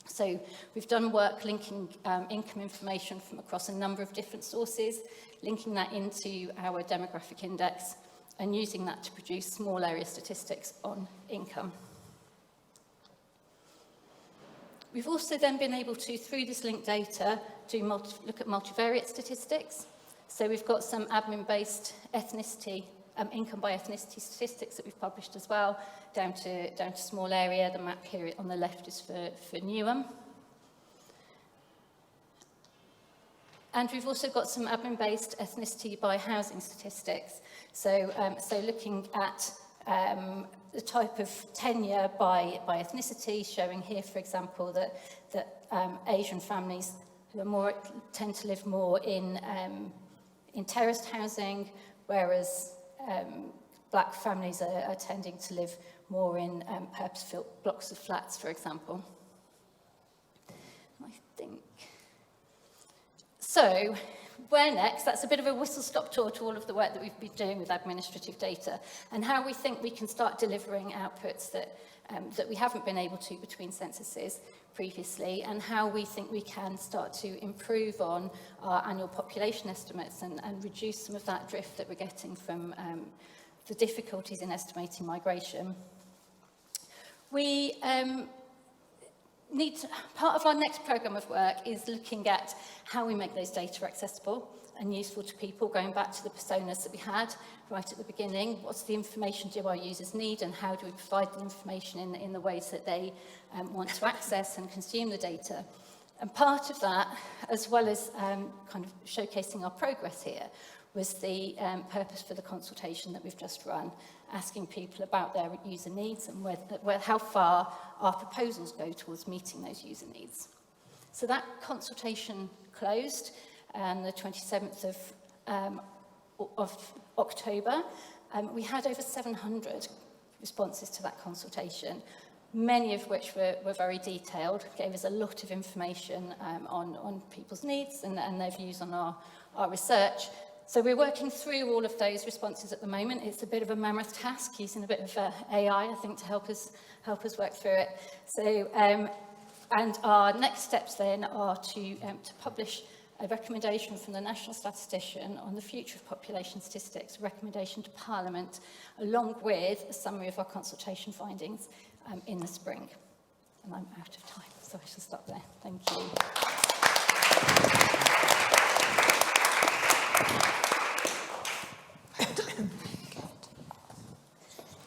So we've done work linking income information from across a number of different sources, linking that into our demographic index and using that to produce small area statistics on income. We've also then been able to, through this linked data, look at multivariate statistics. So we've got some admin-based ethnicity, income by ethnicity statistics that we've published as well, down to small area. The map here on the left is for Newham. And we've also got some admin-based ethnicity by housing statistics. So looking at the type of tenure by ethnicity, showing here, for example, that Asian families who are tend to live more in terraced housing, whereas black families are tending to live more in purpose-built blocks of flats, for example. I think. So, where next? That's a bit of a whistle-stop tour to all of the work that we've been doing with administrative data and how we think we can start delivering outputs that we haven't been able to between censuses previously, and how we think we can start to improve on our annual population estimates and reduce some of that drift that we're getting from the difficulties in estimating migration. We part of our next programme of work is looking at how we make those data accessible and useful to people, going back to the personas that we had right at the beginning. What's the information do our users need, and how do we provide the information in the ways that they want to access and consume the data? And part of that, as well as kind of showcasing our progress here, was the purpose for the consultation that we've just run, asking people about their user needs and how far our proposals go towards meeting those user needs. So that consultation closed on the 27th of October. We had over 700 responses to that consultation, many of which were very detailed, gave us a lot of information on people's needs and their views on our research. So we're working through all of those responses at the moment. It's a bit of a mammoth task, using a bit of AI, I think, to help us work through it. So, and our next steps then are to publish a recommendation from the National Statistician on the future of population statistics, a recommendation to Parliament, along with a summary of our consultation findings in the spring. And I'm out of time, so I shall stop there. Thank you.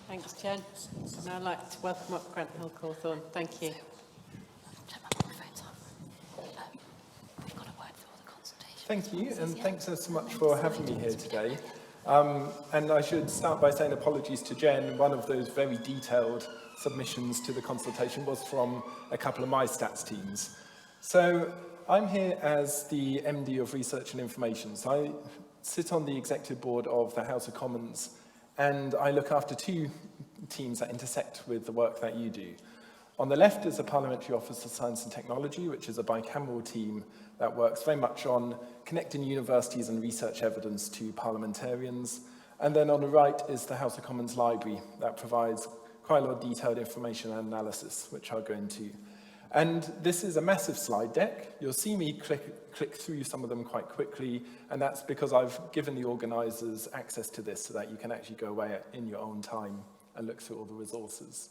Thanks, Jen. And I'd like to welcome up Grant Hill-Cawthorne. Thank you. Thank you, and thanks so much for having me here today. And I should start by saying apologies to Jen. One of those very detailed submissions to the consultation was from a couple of my stats teams. So I'm here as the MD of Research and Information. So I sit on the executive board of the House of Commons, and I look after two teams that intersect with the work that you do. On the left is the Parliamentary Office for Science and Technology, which is a bicameral team that works very much on connecting universities and research evidence to parliamentarians. And then on the right is the House of Commons Library that provides quite a lot of detailed information and analysis, which I'll go into. And this is a massive slide deck. You'll see me click through some of them quite quickly, and that's because I've given the organisers access to this so that you can actually go away in your own time and look through all the resources.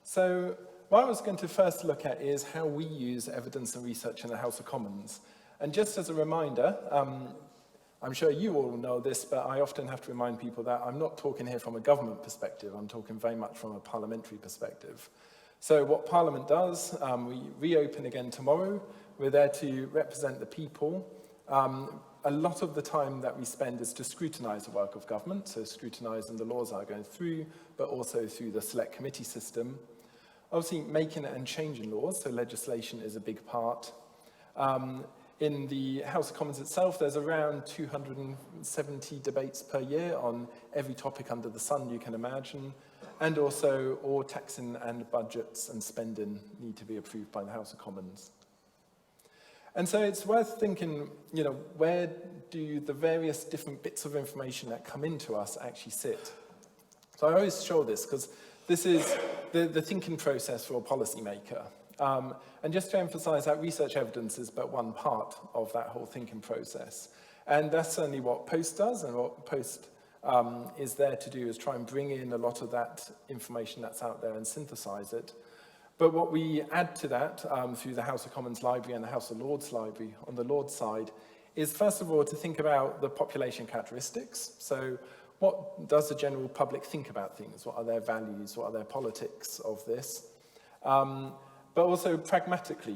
So what I was going to first look at is how we use evidence and research in the House of Commons. And just as a reminder, I'm sure you all know this, but I often have to remind people that I'm not talking here from a government perspective. I'm talking very much from a parliamentary perspective. So what Parliament does, we reopen again tomorrow. We're there to represent the people. A lot of the time that we spend is to scrutinise the work of government, so scrutinising the laws that are going through, but also through the select committee system. Obviously, making and changing laws, so legislation is a big part. In the House of Commons itself, there's around 270 debates per year on every topic under the sun you can imagine. And also, all taxing and budgets and spending need to be approved by the House of Commons. And so it's worth thinking, where do the various different bits of information that come into us actually sit? So I always show this because this is the thinking process for a policymaker. And just to emphasize that research evidence is but one part of that whole thinking process. And that's certainly what POST does, and what POST is there to do is try and bring in a lot of that information that's out there and synthesize it. But what we add to that through the House of Commons Library and the House of Lords Library on the Lords side is, first of all, to think about the population characteristics. So what does the general public think about things? What are their values? What are their politics of this? But also pragmatically,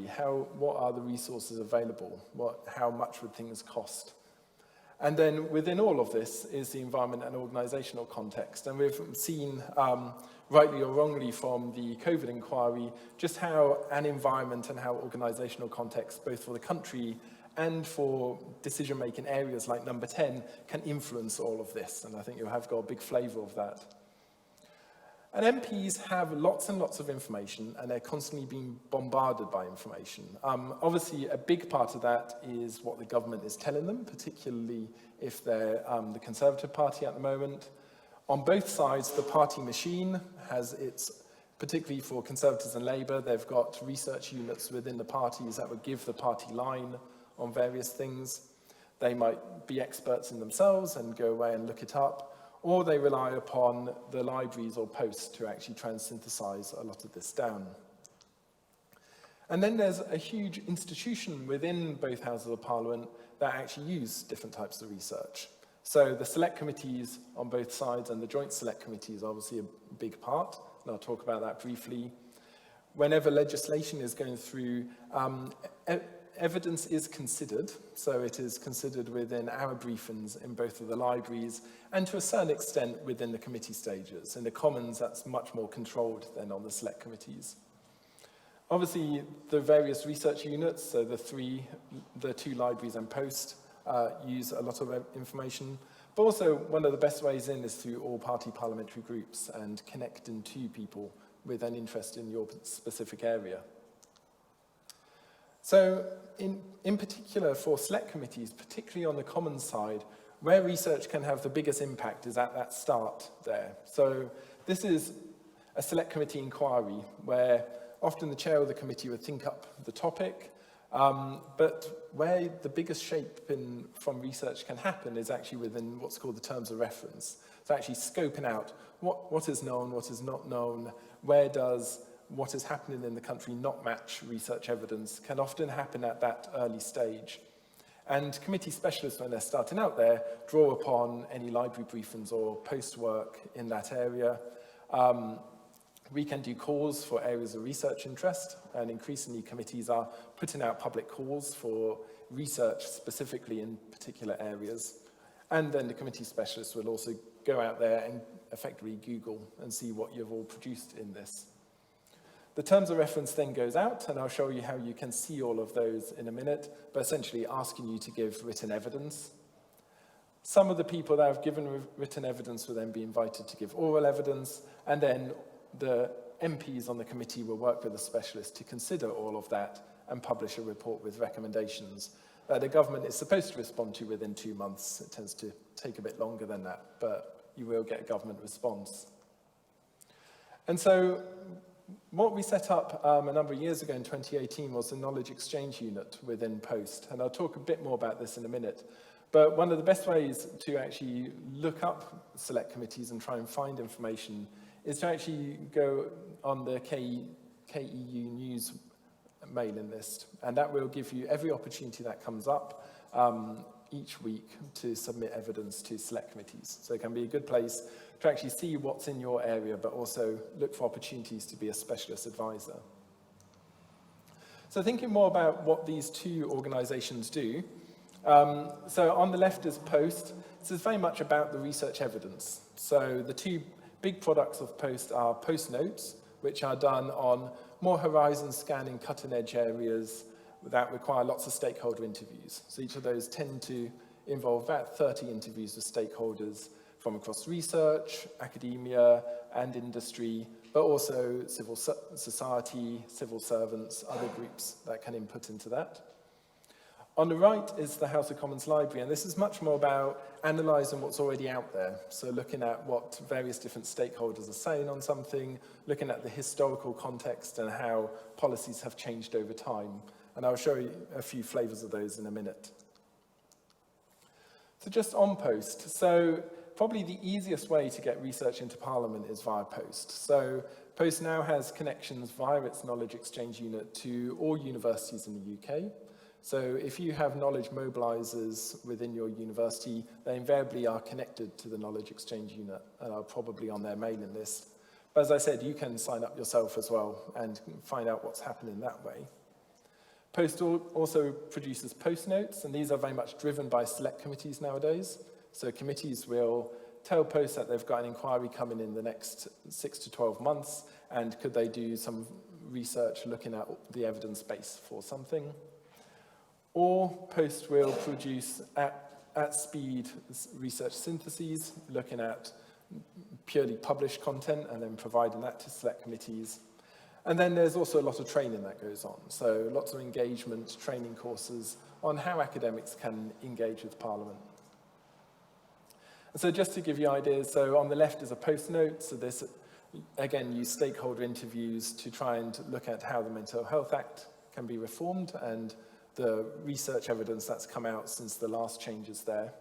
what are the resources available? How much would things cost? And then within all of this is the environment and organisational context. And we've seen, rightly or wrongly from the COVID inquiry, just how an environment and how organisational context, both for the country and for decision-making areas like number 10, can influence all of this. And I think you have got a big flavour of that. And MPs have lots and lots of information, and they're constantly being bombarded by information. Obviously, a big part of that is what the government is telling them, particularly if they're the Conservative Party at the moment. On both sides, the party machine has its, particularly for Conservatives and Labour, they've got research units within the parties that would give the party line on various things. They might be experts in themselves and go away and look it up, or they rely upon the libraries or posts to actually try and synthesize a lot of this down. And then there's a huge institution within both houses of Parliament that actually use different types of research. So the select committees on both sides and the joint select committee is obviously a big part, and I'll talk about that briefly. Whenever legislation is going through, evidence is considered, so it is considered within our briefings in both of the libraries and to a certain extent within the committee stages. In the Commons, that's much more controlled than on the select committees. Obviously, the various research units, so the two libraries and Post, use a lot of information, but also one of the best ways in is through all-party parliamentary groups and connecting to people with an interest in your specific area. So in particular for select committees, particularly on the Commons side, where research can have the biggest impact is at that start there. So this is a select committee inquiry where often the chair of the committee would think up the topic, but where the biggest shape from research can happen is actually within what's called the terms of reference. So actually scoping out what is known, what is not known, where does what is happening in the country not match research evidence, can often happen at that early stage. And committee specialists, when they're starting out there, draw upon any library briefings or post work in that area. We can do calls for areas of research interest, and increasingly committees are putting out public calls for research specifically in particular areas. And then the committee specialists will also go out there and effectively Google and see what you've all produced in this. The terms of reference then goes out, and I'll show you how you can see all of those in a minute, but essentially asking you to give written evidence. Some of the people that have given written evidence will then be invited to give oral evidence, and then the MPs on the committee will work with the specialist to consider all of that and publish a report with recommendations that the government is supposed to respond to within 2 months. It tends to take a bit longer than that, but you will get a government response. And so what we set up a number of years ago in 2018 was the Knowledge Exchange Unit within Post, and I'll talk a bit more about this in a minute. But one of the best ways to actually look up select committees and try and find information is to actually go on the KEU News mailing list, and that will give you every opportunity that comes up each week to submit evidence to select committees. So it can be a good place to actually see what's in your area, but also look for opportunities to be a specialist advisor. So thinking more about what these two organisations do, so on the left is Post. This is very much about the research evidence. So the two big products of Post are Post Notes, which are done on more horizon scanning, cutting edge areas that require lots of stakeholder interviews. So each of those tend to involve about 30 interviews with stakeholders from across research, academia, and industry, but also civil society, civil servants, other groups that can input into that. On the right is the House of Commons Library, and this is much more about analysing what's already out there. So looking at what various different stakeholders are saying on something, looking at the historical context and how policies have changed over time. And I'll show you a few flavours of those in a minute. So just on Post, so probably the easiest way to get research into Parliament is via Post. So Post now has connections via its knowledge exchange unit to all universities in the UK. So if you have knowledge mobilisers within your university, they invariably are connected to the knowledge exchange unit and are probably on their mailing list. But as I said, you can sign up yourself as well and find out what's happening that way. Post also produces post notes, and these are very much driven by select committees nowadays. So committees will tell Post that they've got an inquiry coming in the next 6 to 12 months, and could they do some research looking at the evidence base for something. Or Post will produce at speed research syntheses, looking at purely published content and then providing that to select committees. And then there's also a lot of training that goes on. So lots of engagement, training courses on how academics can engage with Parliament. And so just to give you ideas, so on the left is a post note. So this, again, use stakeholder interviews to try and look at how the Mental Health Act can be reformed and the research evidence that's come out since the last changes there.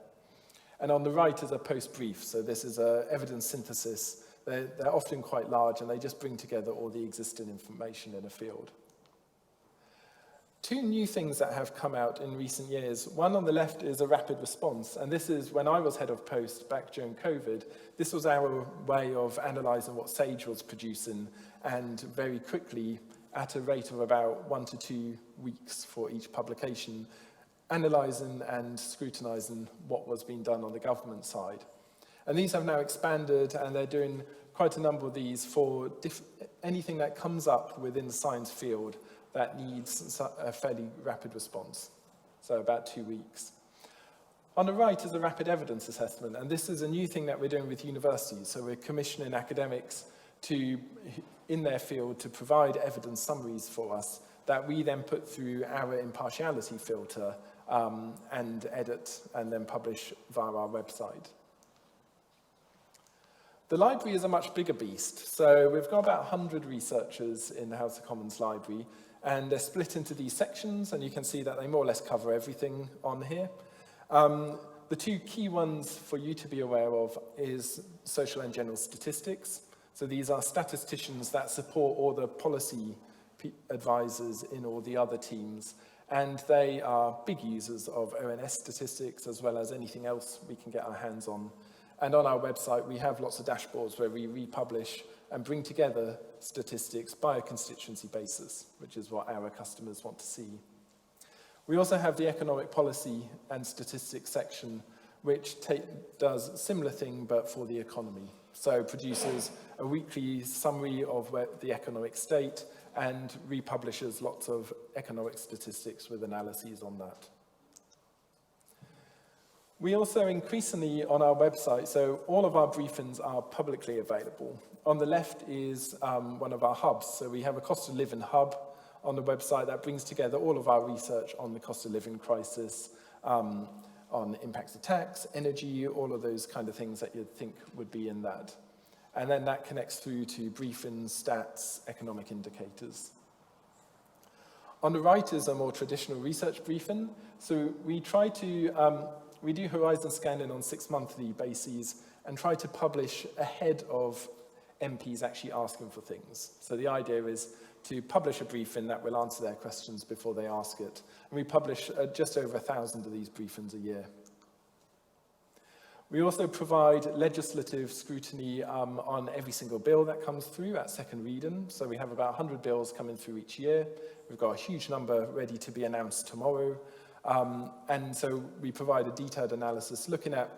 And on the right is a post brief. So this is an evidence synthesis. They're often quite large, and they just bring together all the existing information in a field. Two new things that have come out in recent years. One on the left is a rapid response, and this is when I was head of Post back during COVID. This was our way of analysing what Sage was producing, and very quickly, at a rate of about 1 to 2 weeks for each publication, analysing and scrutinising what was being done on the government side. And these have now expanded, and they're doing quite a number of these for anything that comes up within the science field that needs a fairly rapid response, so about 2 weeks. On the right is a rapid evidence assessment, and this is a new thing that we're doing with universities. So we're commissioning academics to, in their field, to provide evidence summaries for us that we then put through our impartiality filter and edit and then publish via our website. The library is a much bigger beast. So we've got about 100 researchers in the House of Commons library, and they're split into these sections, and you can see that they more or less cover everything on here. The two key ones for you to be aware of is social and general statistics. So these are statisticians that support all the policy advisors in all the other teams, and they are big users of ONS statistics as well as anything else we can get our hands on. And on our website, we have lots of dashboards where we republish and bring together statistics by a constituency basis, which is what our customers want to see. We also have the economic policy and statistics section, which does a similar thing, but for the economy. So produces a weekly summary of the economic state and republishes lots of economic statistics with analyses on that. We also increasingly on our website, so all of our briefings are publicly available. On the left is one of our hubs. So we have a cost of living hub on the website that brings together all of our research on the cost of living crisis, on impacts of tax, energy, all of those kind of things that you'd think would be in that. And then that connects through to briefings, stats, economic indicators. On the right is a more traditional research briefing. So we try to we do horizon scanning on 6-monthly bases and try to publish ahead of MPs actually asking for things. So the idea is to publish a briefing that will answer their questions before they ask it. And we publish just over 1,000 of these briefings a year. We also provide legislative scrutiny on every single bill that comes through at second reading. So we have about 100 bills coming through each year. We've got a huge number ready to be announced tomorrow. And so we provide a detailed analysis looking at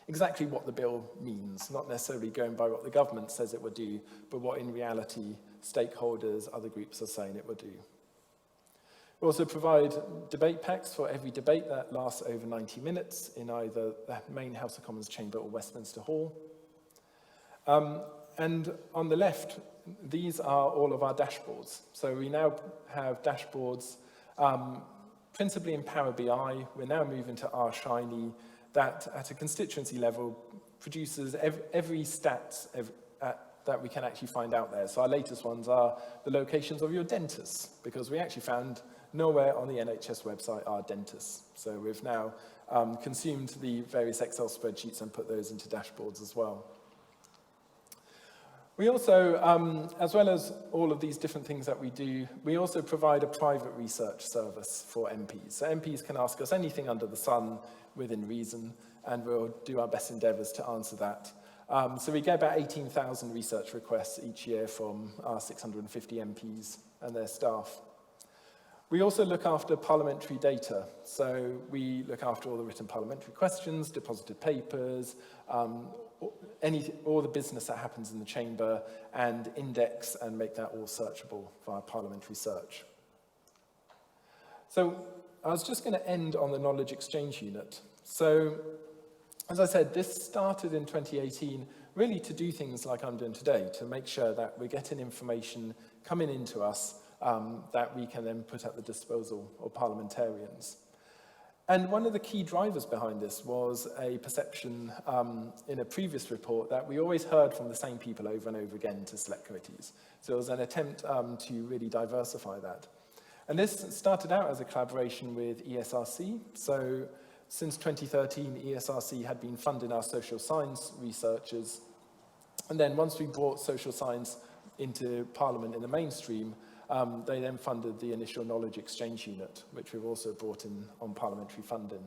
exactly what the bill means, not necessarily going by what the government says it would do, but what in reality stakeholders, other groups are saying it would do. We also provide debate packs for every debate that lasts over 90 minutes in either the main House of Commons chamber or Westminster Hall. And on the left, these are all of our dashboards. So we now have dashboards principally in Power BI. We're now moving to R Shiny that at a constituency level produces every stat that we can actually find out there. So our latest ones are the locations of your dentists, because we actually found nowhere on the NHS website are dentists. So we've now consumed the various Excel spreadsheets and put those into dashboards as well. We also, as well as all of these different things that we do, we also provide a private research service for MPs. So MPs can ask us anything under the sun within reason, and we'll do our best endeavours to answer that. So we get about 18,000 research requests each year from our 650 MPs and their staff. We also look after parliamentary data. So we look after all the written parliamentary questions, deposited papers, all the business that happens in the chamber, and index and make that all searchable via parliamentary search. So I was just going to end on the knowledge exchange unit. So as I said, this started in 2018 really to do things like I'm doing today, to make sure that we're getting information coming into us that we can then put at the disposal of parliamentarians. And one of the key drivers behind this was a perception in a previous report that we always heard from the same people over and over again to select committees. So it was an attempt to really diversify that. And this started out as a collaboration with ESRC. So since 2013, ESRC had been funding our social science researchers. And then once we brought social science into Parliament in the mainstream, they then funded the initial knowledge exchange unit, which we've also brought in on parliamentary funding.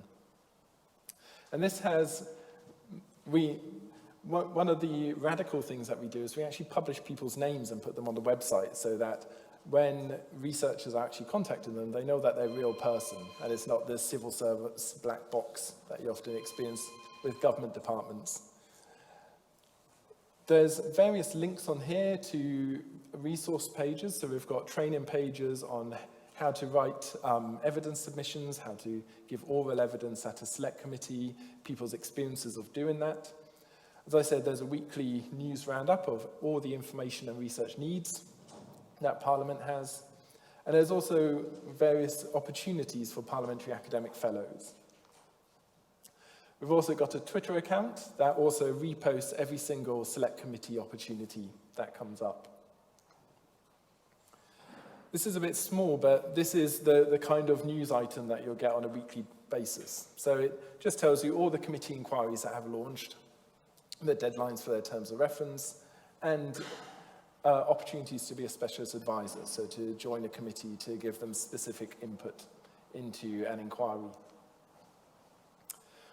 And this has, one of the radical things that we do is we actually publish people's names and put them on the website so that when researchers are actually contacting them, they know that they're a real person and it's not the civil service black box that you often experience with government departments. There's various links on here to resource pages. So we've got training pages on how to write evidence submissions, how to give oral evidence at a select committee, people's experiences of doing that. As I said, there's a weekly news roundup of all the information and research needs that Parliament has. And there's also various opportunities for parliamentary academic fellows. We've also got a Twitter account that also reposts every single select committee opportunity that comes up. This is a bit small, but this is the kind of news item that you'll get on a weekly basis. So it just tells you all the committee inquiries that have launched, the deadlines for their terms of reference, and opportunities to be a specialist advisor, so to join a committee to give them specific input into an inquiry.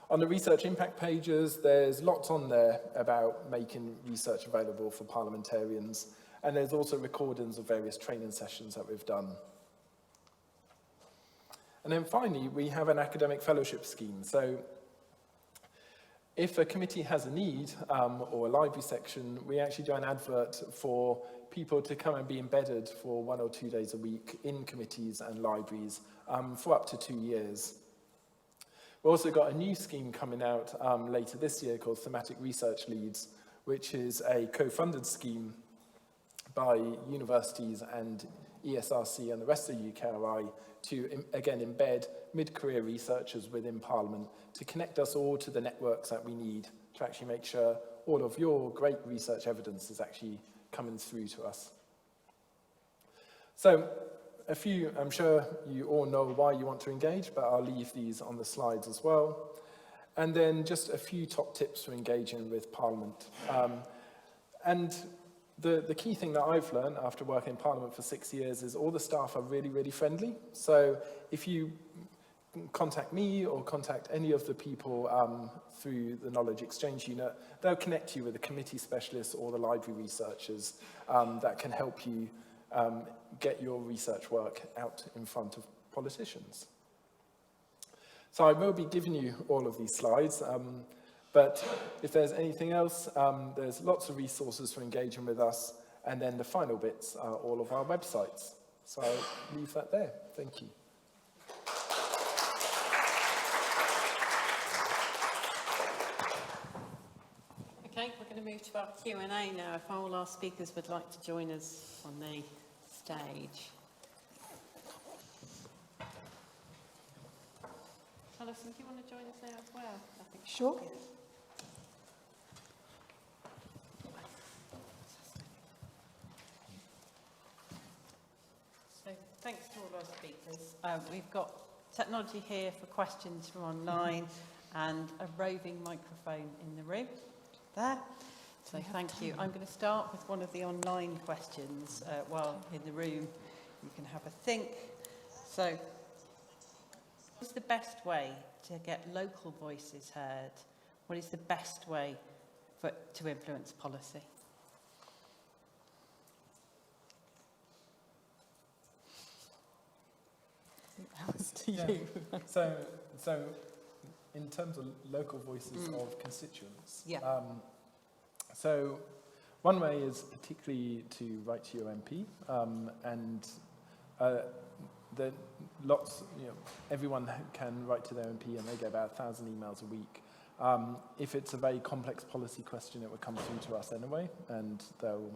On the research impact pages, there's lots on there about making research available for parliamentarians, and there's also recordings of various training sessions that we've done. And then finally, we have an academic fellowship scheme. So if a committee has a need, or a library section, we actually do an advert for people to come and be embedded for 1 or 2 days a week in committees and libraries for up to 2 years. We've also got a new scheme coming out later this year called Thematic Research Leads, which is a co-funded scheme by universities and ESRC and the rest of the UKRI to, again, embed mid-career researchers within Parliament to connect us all to the networks that we need to actually make sure all of your great research evidence is actually coming through to us. So, I'm sure you all know why you want to engage, but I'll leave these on the slides as well. And then just a few top tips for engaging with Parliament. And the key thing that I've learned after working in Parliament for 6 years is all the staff are really, really friendly. So if you contact me or contact any of the people through the Knowledge Exchange Unit, they'll connect you with the committee specialists or the library researchers that can help you get your research work out in front of politicians. So I will be giving you all of these slides, but if there's anything else, there's lots of resources for engaging with us, and then the final bits are all of our websites. So I'll leave that there. Thank you. Okay, we're going to move to our Q&A now. If all our speakers would like to join us on the stage. Alison, do you want to join us there as well? I think Sure. so. thanks to all our speakers. We've got technology here for questions from online and a roving microphone in the room there. So thank you. I'm going to start with one of the online questions while in the room you can have a think. So, what is the best way to get local voices heard? What is the best way to influence policy? So in terms of local voices of constituents, so one way is particularly to write to your MP, and there lots, everyone can write to their MP, and they get about 1,000 emails a week. If it's a very complex policy question, it will come through to us anyway, and they'll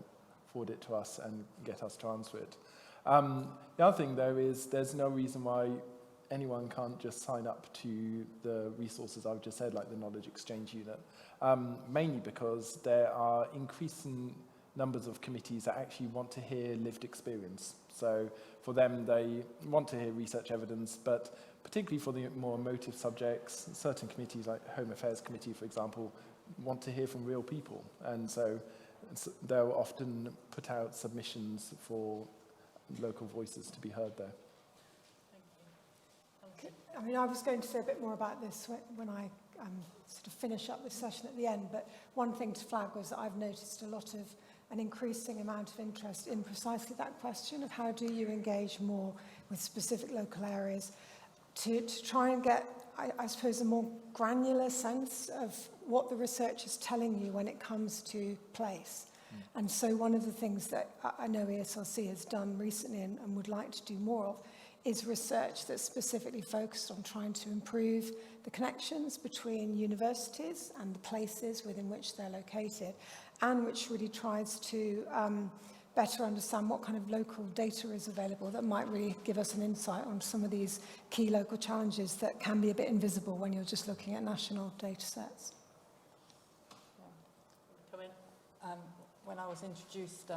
forward it to us and get us to answer it. The other thing, though, is there's no reason why anyone can't just sign up to the resources I've just said, like the Knowledge Exchange Unit, mainly because there are increasing numbers of committees that actually want to hear lived experience. So for them, they want to hear research evidence, but particularly for the more emotive subjects, certain committees, like Home Affairs Committee, for example, want to hear from real people. And so they'll often put out submissions for local voices to be heard there. I mean, I was going to say a bit more about this when I sort of finish up this session at the end, but one thing to flag was that I've noticed an increasing amount of interest in precisely that question of how do you engage more with specific local areas to try and get, I suppose, a more granular sense of what the research is telling you when it comes to place. And so one of the things that I know ESRC has done recently and would like to do more of is research that's specifically focused on trying to improve the connections between universities and the places within which they're located, and which really tries to better understand what kind of local data is available that might really give us an insight on some of these key local challenges that can be a bit invisible when you're just looking at national data sets. Come in. When I was introduced,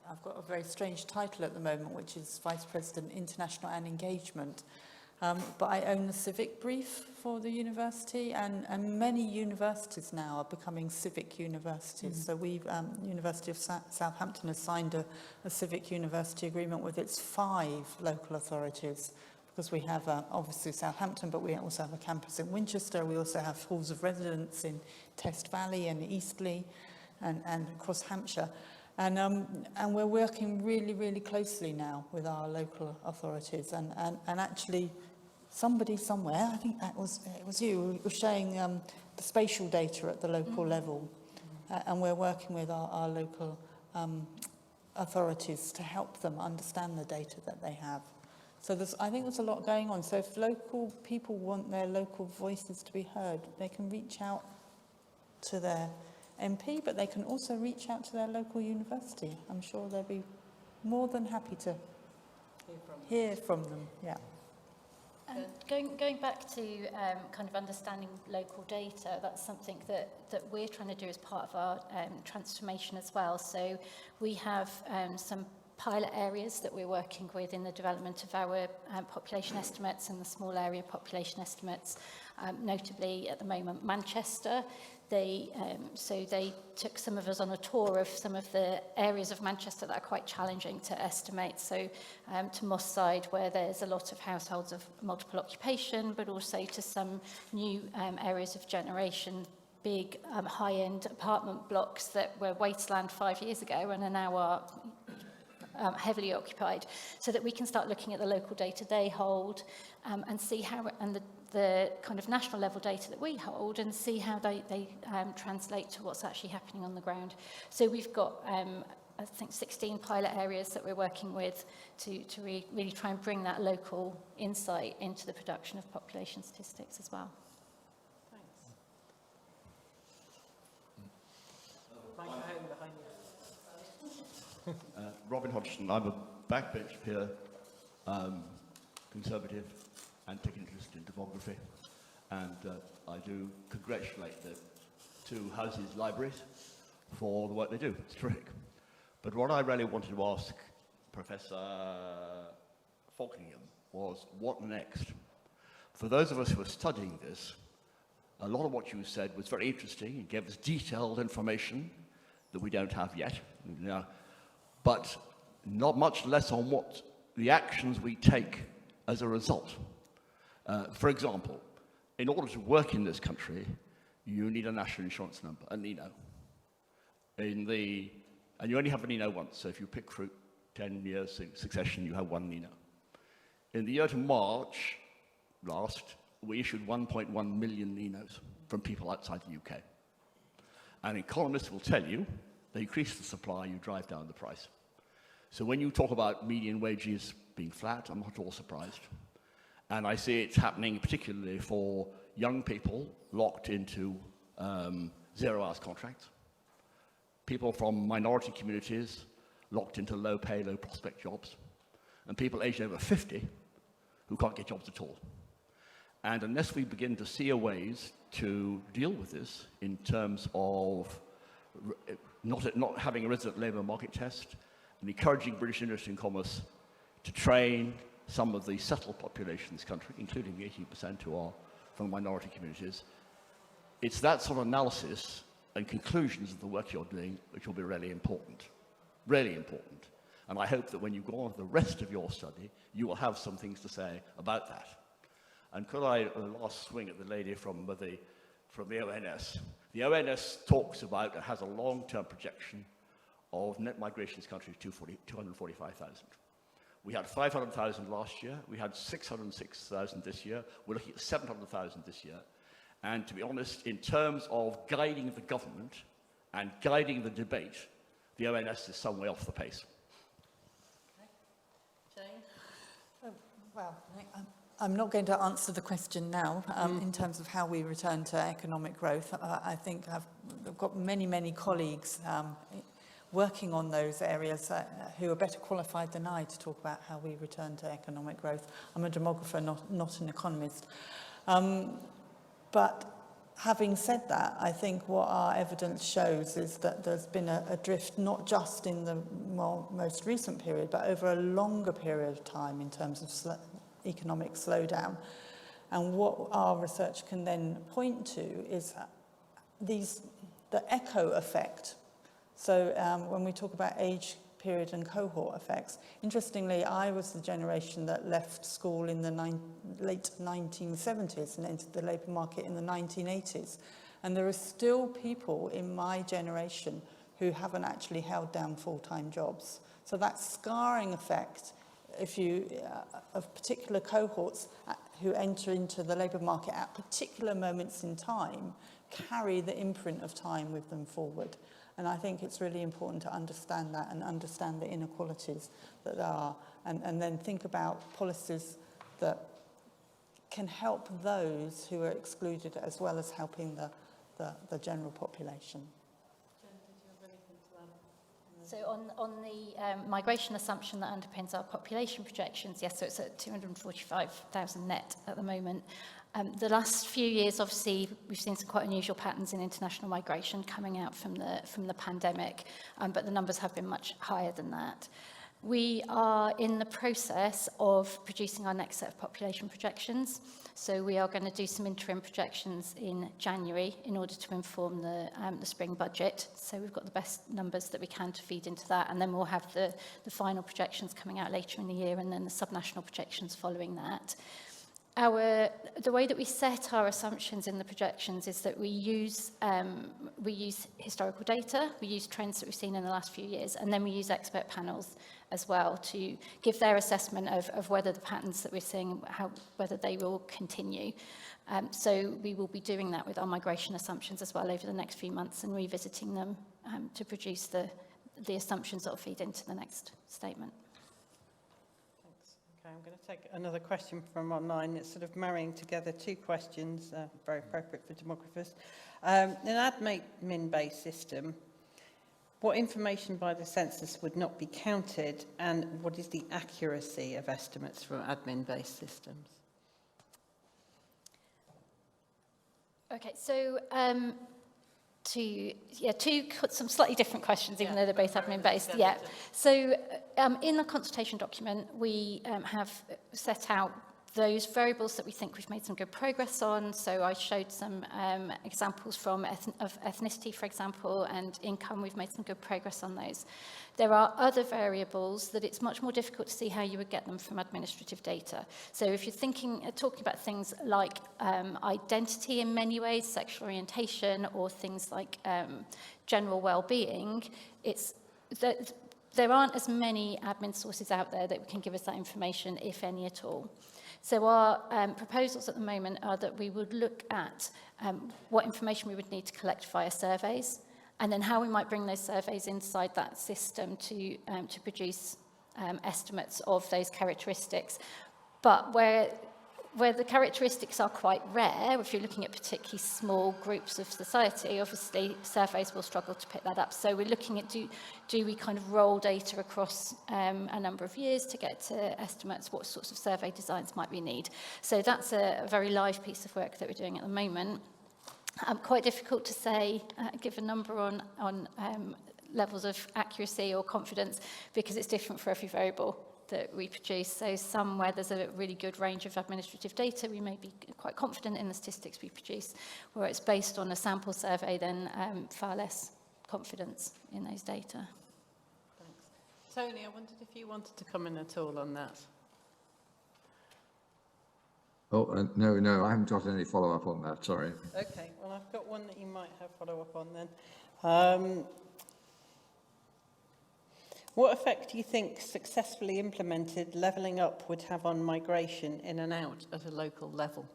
I've got a very strange title at the moment, which is Vice President International and Engagement. But I own the civic brief for the university, and many universities now are becoming civic universities. So we've, University of Southampton has signed a civic university agreement with its 5 local authorities, because we have obviously Southampton, but we also have a campus in Winchester. We also have halls of residence in Test Valley and Eastleigh and across Hampshire. And we're working really, really closely now with our local authorities. And actually, somebody somewhere, I think it was you, was showing the spatial data at the local level. And we're working with our local authorities to help them understand the data that they have. So I think there's a lot going on. So if local people want their local voices to be heard, they can reach out to their MP, but they can also reach out to their local university. I'm sure they'll be more than happy to hear from them. Yeah. Going back to kind of understanding local data, that's something that we're trying to do as part of our transformation as well. So we have some pilot areas that we're working with in the development of our population estimates and the small area population estimates, notably at the moment Manchester. They took some of us on a tour of some of the areas of Manchester that are quite challenging to estimate. So to Moss Side, where there's a lot of households of multiple occupation, but also to some new areas of generation, big high-end apartment blocks that were wasteland 5 years ago and are now heavily occupied, so that we can start looking at the local data they hold and see how, and the kind of national level data that we hold, and see how they translate to what's actually happening on the ground. So we've got, I think, 16 pilot areas that we're working with to really try and bring that local insight into the production of population statistics as well. Thanks. Microphone behind you. Robin Hodgson. I'm a backbench peer, Conservative, and take interest in demography, and I do congratulate the 2 houses libraries for the work they do. It's terrific. But what I really wanted to ask Professor Falkingham was, what next? For those of us who are studying this, a lot of what you said was very interesting. It gave us detailed information that we don't have yet, but not much less on what the actions we take as a result. For example, in order to work in this country, you need a national insurance number, a NINO. And you only have a NINO once, so if you pick fruit 10 years in succession, you have one NINO. In the year to March last, we issued 1.1 million NINOs from people outside the UK. And economists will tell you, they increase the supply, you drive down the price. So when you talk about median wages being flat, I'm not at all surprised. And I see it happening particularly for young people locked into 0-hours contracts, people from minority communities locked into low-pay, low-prospect jobs, and people aged over 50 who can't get jobs at all. And unless we begin to see ways to deal with this in terms of not having a resident labour market test and encouraging British industry and commerce to train some of the settled population in this country, including the 18% who are from minority communities, it's that sort of analysis and conclusions of the work you're doing which will be really important. Really important. And I hope that when you go on to the rest of your study, you will have some things to say about that. And could I last swing at the lady from the ONS? The ONS talks about, it has a long-term projection of net migration in this country to 245,000. We had 500,000 last year. We had 606,000 this year. We're looking at 700,000 this year. And to be honest, in terms of guiding the government and guiding the debate, the ONS is some way off the pace. Okay. Jane? Well, I'm not going to answer the question now in terms of how we return to economic growth. I think I've got many colleagues working on those areas who are better qualified than I to talk about how we return to economic growth. I'm a demographer, not an economist. But having said that, I think what our evidence shows is that there's been a drift, not just in the most recent period, but over a longer period of time in terms of economic slowdown. And what our research can then point to is the echo effect. So when we talk about age, period and cohort effects, interestingly, I was the generation that left school in the late 1970s and entered the labour market in the 1980s. And there are still people in my generation who haven't actually held down full-time jobs. So that scarring effect, of particular cohorts who enter into the labour market at particular moments in time, carry the imprint of time with them forward. And I think it's really important to understand that and understand the inequalities that there are, and then think about policies that can help those who are excluded as well as helping the general population. So on the migration assumption that underpins our population projections, yes, so it's at 245,000 net at the moment. The last few years, obviously, we've seen some quite unusual patterns in international migration coming out from the pandemic, but the numbers have been much higher than that. We are in the process of producing our next set of population projections. So we are going to do some interim projections in January in order to inform the spring budget. So we've got the best numbers that we can to feed into that, and then we'll have the final projections coming out later in the year, and then the subnational projections following that. The way that we set our assumptions in the projections is that we use historical data, we use trends that we've seen in the last few years, and then we use expert panels as well to give their assessment of whether the patterns that we're seeing, whether they will continue. So we will be doing that with our migration assumptions as well over the next few months and revisiting them to produce the assumptions that will feed into the next statement. Okay, I'm going to take another question from online. It's sort of marrying together two questions, very appropriate for demographers. In an admin-based system, what information by the census would not be counted, and what is the accuracy of estimates from admin-based systems? some slightly different questions, even though they're both admin-based. Yeah. So in the consultation document, we have set out those variables that we think we've made some good progress on. So I showed some examples from of ethnicity, for example, and income. We've made some good progress on those. There are other variables that it's much more difficult to see how you would get them from administrative data. So if you're talking about things like identity in many ways, sexual orientation, or things like general well-being, it's that there aren't as many admin sources out there that can give us that information, if any at all. So our proposals at the moment are that we would look at what information we would need to collect via surveys, and then how we might bring those surveys inside that system to produce estimates of those characteristics. But where the characteristics are quite rare, if you're looking at particularly small groups of society, obviously surveys will struggle to pick that up. So we're looking at do we kind of roll data across a number of years to get to estimates what sorts of survey designs might we need. So that's a very live piece of work that we're doing at the moment. Quite difficult to say, give a number on levels of accuracy or confidence, because it's different for every variable that we produce. So some where there's a really good range of administrative data, we may be quite confident in the statistics we produce. Where it's based on a sample survey, then far less confidence in those data. Thanks. Tony, I wondered if you wanted to comment at all on that. Oh, no, I haven't got any follow-up on that, sorry. Okay, well, I've got one that you might have follow-up on then. What effect do you think successfully implemented levelling up would have on migration in and out at a local level?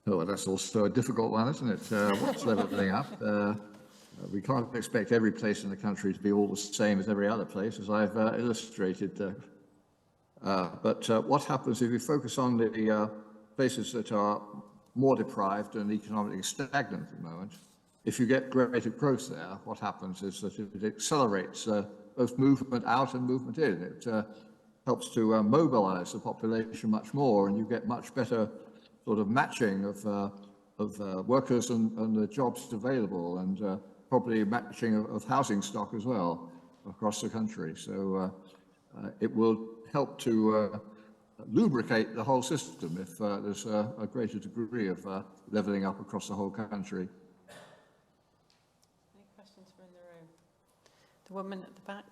Oh, that's also a difficult one, isn't it? What's levelling up? We can't expect every place in the country to be all the same as every other place, as I've illustrated. But what happens if you focus on the places that are more deprived and economically stagnant at the moment? If you get greater growth there, what happens is that it accelerates both movement out and movement in. It helps to mobilize the population much more, and you get much better sort of matching of workers and the jobs available, and probably matching of housing stock as well across the country. So it will help to lubricate the whole system if there's a greater degree of levelling up across the whole country. Any questions from in the room? The woman at the back,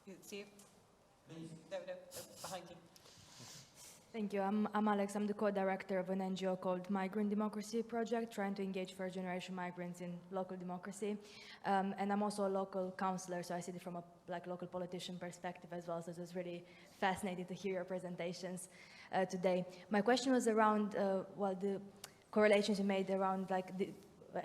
it's you. No, behind you. Thank you. I'm Alex. I'm the co-director of an NGO called Migrant Democracy Project, trying to engage first-generation migrants in local democracy. And I'm also a local councillor, so I see it from a local politician perspective as well. So it was really fascinating to hear your presentations today. My question was around the correlations you made around the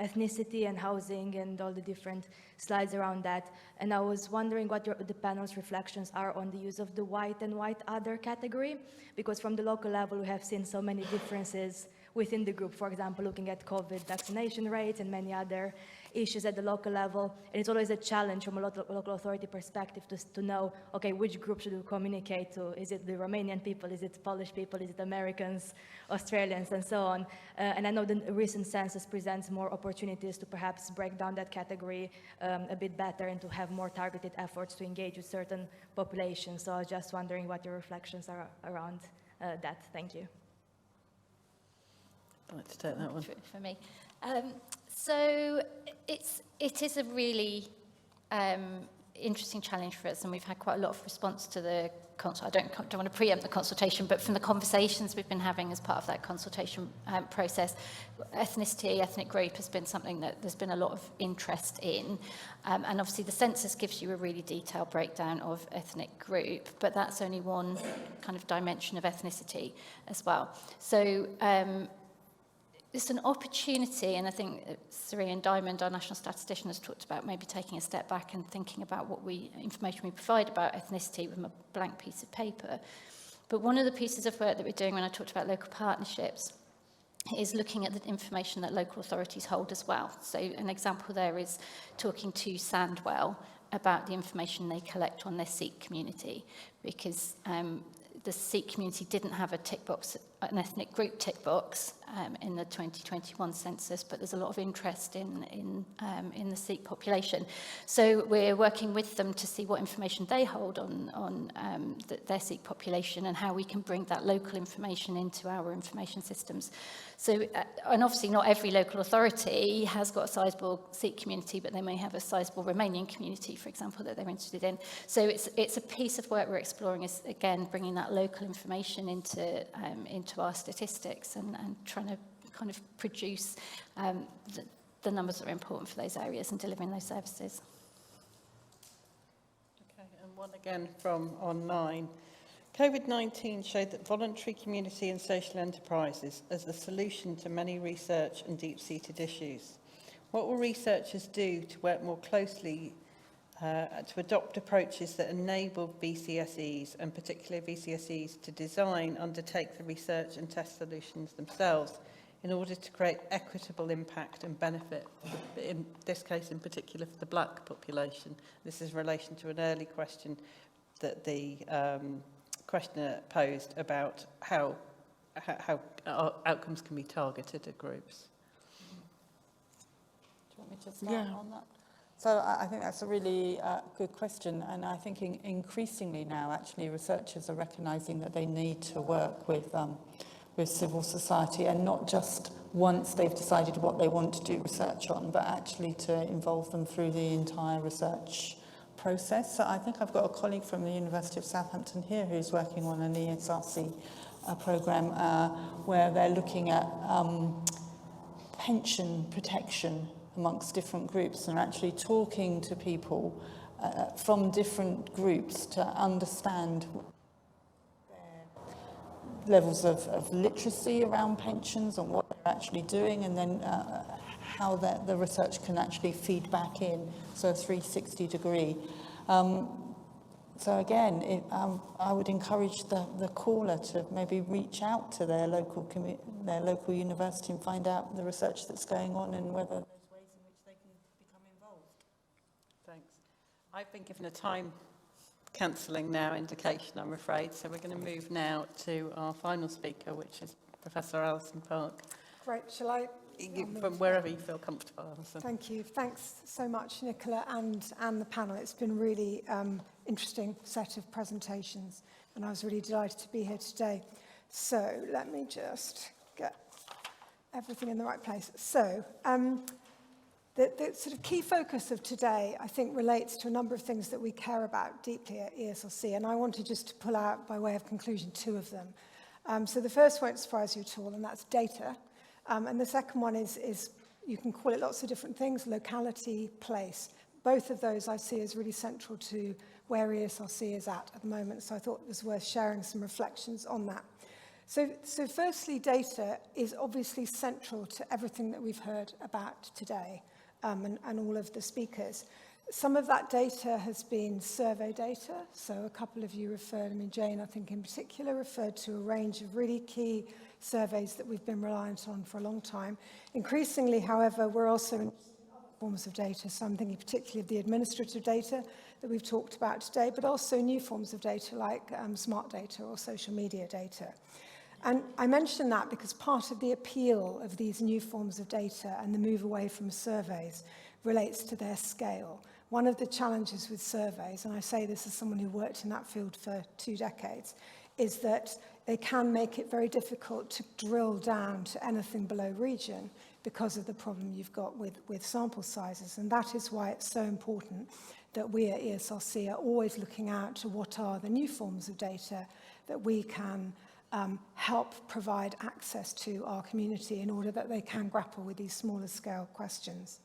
ethnicity and housing and all the different slides around that. And I was wondering what the panel's reflections are on the use of the white and white other category, because from the local level we have seen so many differences within the group, for example, looking at COVID vaccination rates and many other issues at the local level. And it's always a challenge from a local authority perspective to know, okay, which group should we communicate to? Is it the Romanian people? Is it Polish people? Is it Americans, Australians, and so on? And I know the recent census presents more opportunities to perhaps break down that category a bit better and to have more targeted efforts to engage with certain populations. So I was just wondering what your reflections are around that. Thank you. I'd like to take that one. For me. So it is a really interesting challenge for us, and we've had quite a lot of response to the I don't want to preempt the consultation, but from the conversations we've been having as part of that consultation process, ethnicity, ethnic group has been something that there's been a lot of interest in. And obviously the census gives you a really detailed breakdown of ethnic group, but that's only one kind of dimension of ethnicity as well. So it's an opportunity, and I think Siri Diamond, our national statistician, has talked about maybe taking a step back and thinking about what information we provide about ethnicity from a blank piece of paper. But one of the pieces of work that we're doing when I talked about local partnerships is looking at the information that local authorities hold as well. So an example there is talking to Sandwell about the information they collect on their Sikh community, because the Sikh community didn't have a tick box an ethnic group tick box in the 2021 census, but there's a lot of interest in the Sikh population. So we're working with them to see what information they hold on their Sikh population and how we can bring that local information into our information systems. So, and obviously not every local authority has got a sizable Sikh community, but they may have a sizable Romanian community, for example, that they're interested in. So it's a piece of work we're exploring is, again, bringing that local information into our statistics and trying to kind of produce the numbers that are important for those areas and delivering those services. Okay, and one again from online. COVID-19 showed that voluntary community and social enterprises as the solution to many research and deep-seated issues. What will researchers do to work more closely to adopt approaches that enable VCSEs, and particularly VCSEs, to design, undertake the research and test solutions themselves in order to create equitable impact and benefit, in this case in particular for the black population? This is in relation to an early question that the questioner posed about how outcomes can be targeted at groups. Do you want me to start on that? So I think that's a really good question, and I think increasingly now actually researchers are recognising that they need to work with civil society, and not just once they've decided what they want to do research on, but actually to involve them through the entire research process. So I think I've got a colleague from the University of Southampton here who's working on an ESRC programme where they're looking at pension protection amongst different groups and actually talking to people from different groups to understand their levels of literacy around pensions and what they're actually doing, and then how the research can actually feed back in, so a 360 degree. So again, I would encourage the caller to maybe reach out to their local university and find out the research that's going on and whether there's ways in which they can become involved. Thanks. I've been given a time cancelling now indication, I'm afraid, so we're going to move now to our final speaker, which is Professor Alison Park. Great. Shall I? From wherever you feel comfortable, Alison. Thank you. Thanks so much, Nicola, and the panel. It's been really interesting set of presentations, and I was really delighted to be here today. So let me just get everything in the right place. So the sort of key focus of today, I think, relates to a number of things that we care about deeply at ESRC, and I wanted just to pull out, by way of conclusion, two of them. So the first won't surprise you at all, and that's data. And the second one is, you can call it lots of different things, locality, place. Both of those I see as really central to where ESRC is at the moment, so I thought it was worth sharing some reflections on that. So firstly, data is obviously central to everything that we've heard about today, and all of the speakers. Some of that data has been survey data, so a couple of you referred, Jane, I think in particular, referred to a range of really key surveys that we've been reliant on for a long time. Increasingly, however, we're also in other forms of data, so I'm thinking particularly of the administrative data that we've talked about today, but also new forms of data like smart data or social media data. And I mention that because part of the appeal of these new forms of data and the move away from surveys relates to their scale. One of the challenges with surveys, and I say this as someone who worked in that field for 2 decades, is that they can make it very difficult to drill down to anything below region because of the problem you've got with sample sizes. And that is why it's so important that we at ESRC are always looking out to what are the new forms of data that we can help provide access to our community in order that they can grapple with these smaller scale questions.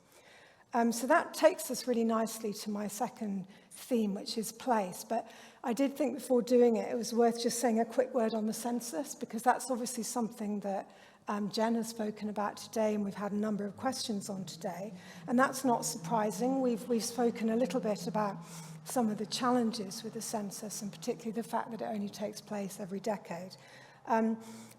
So that takes us really nicely to my second theme, which is place. But I did think before doing it, it was worth just saying a quick word on the census, because that's obviously something that Jen has spoken about today, and we've had a number of questions on today. And that's not surprising. We've spoken a little bit about some of the challenges with the census, and particularly the fact that it only takes place every decade.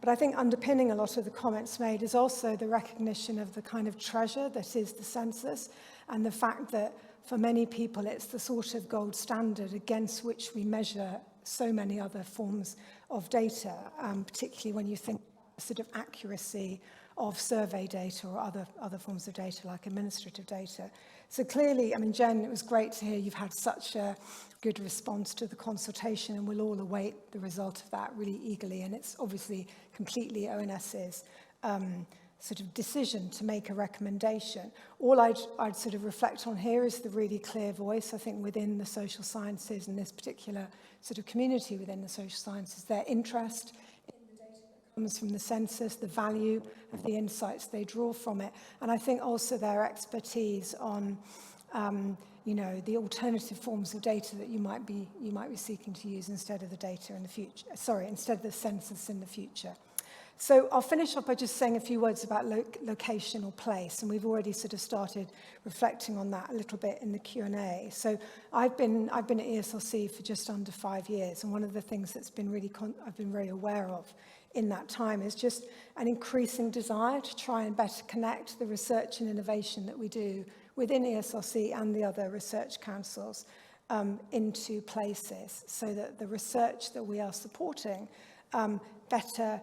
But I think underpinning a lot of the comments made is also the recognition of the kind of treasure that is the census, and the fact that for many people it's the sort of gold standard against which we measure so many other forms of data, particularly when you think sort of accuracy of survey data or other forms of data like administrative data. So clearly, I mean, Jen, it was great to hear you've had such a good response to the consultation, and we'll all await the result of that really eagerly. And it's obviously completely ONS's sort of decision to make a recommendation. All I'd sort of reflect on here is the really clear voice, I think, within the social sciences and this particular sort of community within the social sciences, their interest in the data that comes from the census, the value of the insights they draw from it, and I think also their expertise on you know, the alternative forms of data that you might be seeking to use instead of the data in the future. Sorry, instead of the census in the future. So I'll finish off by just saying a few words about location or place, and we've already sort of started reflecting on that a little bit in the Q&A. So I've been at ESRC for just under 5 years, and one of the things that's been really I've been very aware of in that time is just an increasing desire to try and better connect the research and innovation that we do within ESRC and the other research councils into places, so that the research that we are supporting better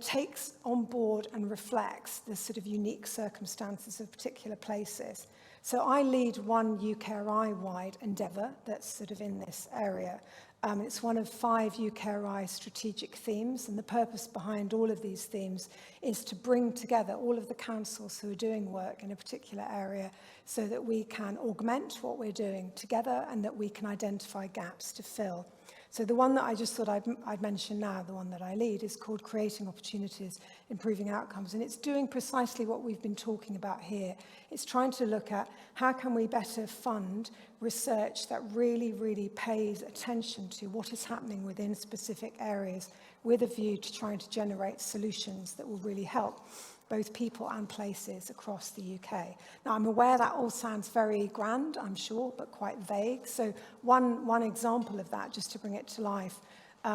takes on board and reflects the sort of unique circumstances of particular places. So I lead one UKRI-wide endeavour that's sort of in this area. It's one of 5 UKRI strategic themes, and the purpose behind all of these themes is to bring together all of the councils who are doing work in a particular area so that we can augment what we're doing together and that we can identify gaps to fill. So the one that I just thought I'd mention now, the one that I lead, is called Creating Opportunities, Improving Outcomes. And it's doing precisely what we've been talking about here. It's trying to look at how can we better fund research that really, really pays attention to what is happening within specific areas with a view to trying to generate solutions that will really help both people and places across the UK. Now, I'm aware that all sounds very grand, I'm sure, but quite vague. So one example of that, just to bring it to life,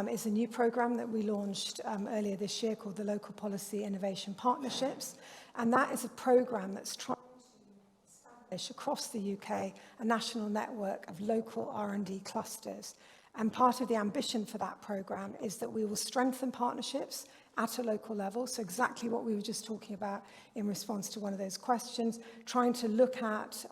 is a new programme that we launched earlier this year called the Local Policy Innovation Partnerships. And that is a programme that's trying to establish across the UK a national network of local R&D clusters. And part of the ambition for that programme is that we will strengthen partnerships at a local level, so exactly what we were just talking about in response to one of those questions, trying to look at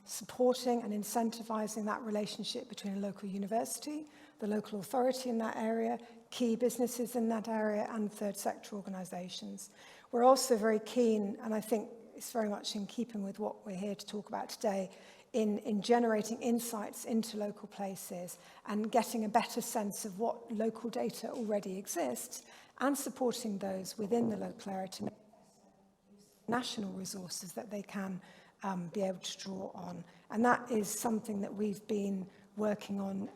supporting and incentivising that relationship between a local university, the local authority in that area, key businesses in that area, and third sector organisations. We're also very keen, and I think it's very much in keeping with what we're here to talk about today, in generating insights into local places and getting a better sense of what local data already exists and supporting those within the local area to make national resources that they can be able to draw on. And that is something that we've been working on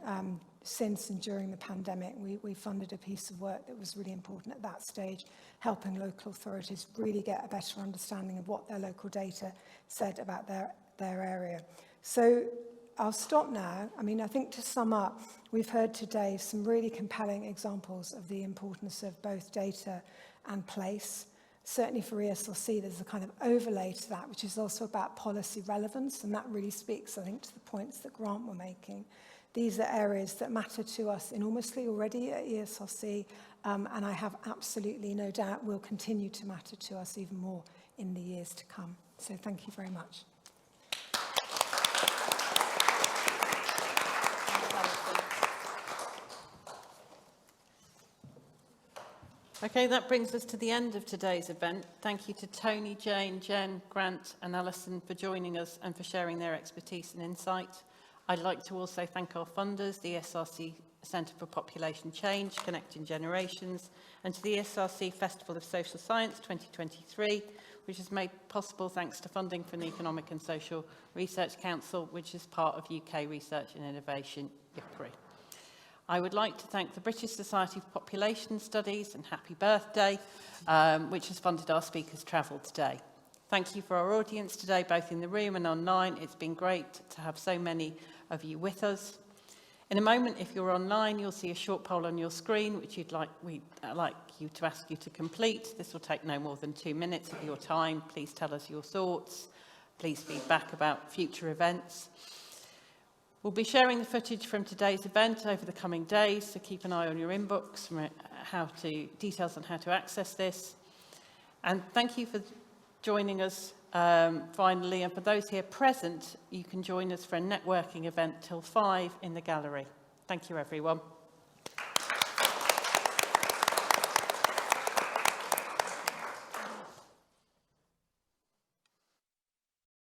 since and during the pandemic. We funded a piece of work that was really important at that stage, helping local authorities really get a better understanding of what their local data said about their area. So I'll stop now. I mean, I think to sum up, we've heard today some really compelling examples of the importance of both data and place. Certainly for ESRC, there's a kind of overlay to that, which is also about policy relevance, and that really speaks, I think, to the points that Grant were making. These are areas that matter to us enormously already at ESRC, and I have absolutely no doubt will continue to matter to us even more in the years to come. So thank you very much. Okay, that brings us to the end of today's event. Thank you to Tony, Jane, Jen, Grant and Alison for joining us and for sharing their expertise and insight. I'd like to also thank our funders, the ESRC Centre for Population Change, Connecting Generations, and to the ESRC Festival of Social Science 2023, which is made possible thanks to funding from the Economic and Social Research Council, which is part of UK Research and Innovation, IPRI. I would like to thank the British Society for Population Studies and Happy Birthday, which has funded our speakers' travel today. Thank you for our audience today, both in the room and online. It's been great to have so many of you with us. In a moment, if you're online, you'll see a short poll on your screen, which we'd like you to ask you to complete. This will take no more than 2 minutes of your time. Please tell us your thoughts. Please feedback about future events. We'll be sharing the footage from today's event over the coming days, so keep an eye on your inbox for details on how to access this. And thank you for joining us finally, and for those here present, you can join us for a networking event till 5 in the gallery. Thank you, everyone.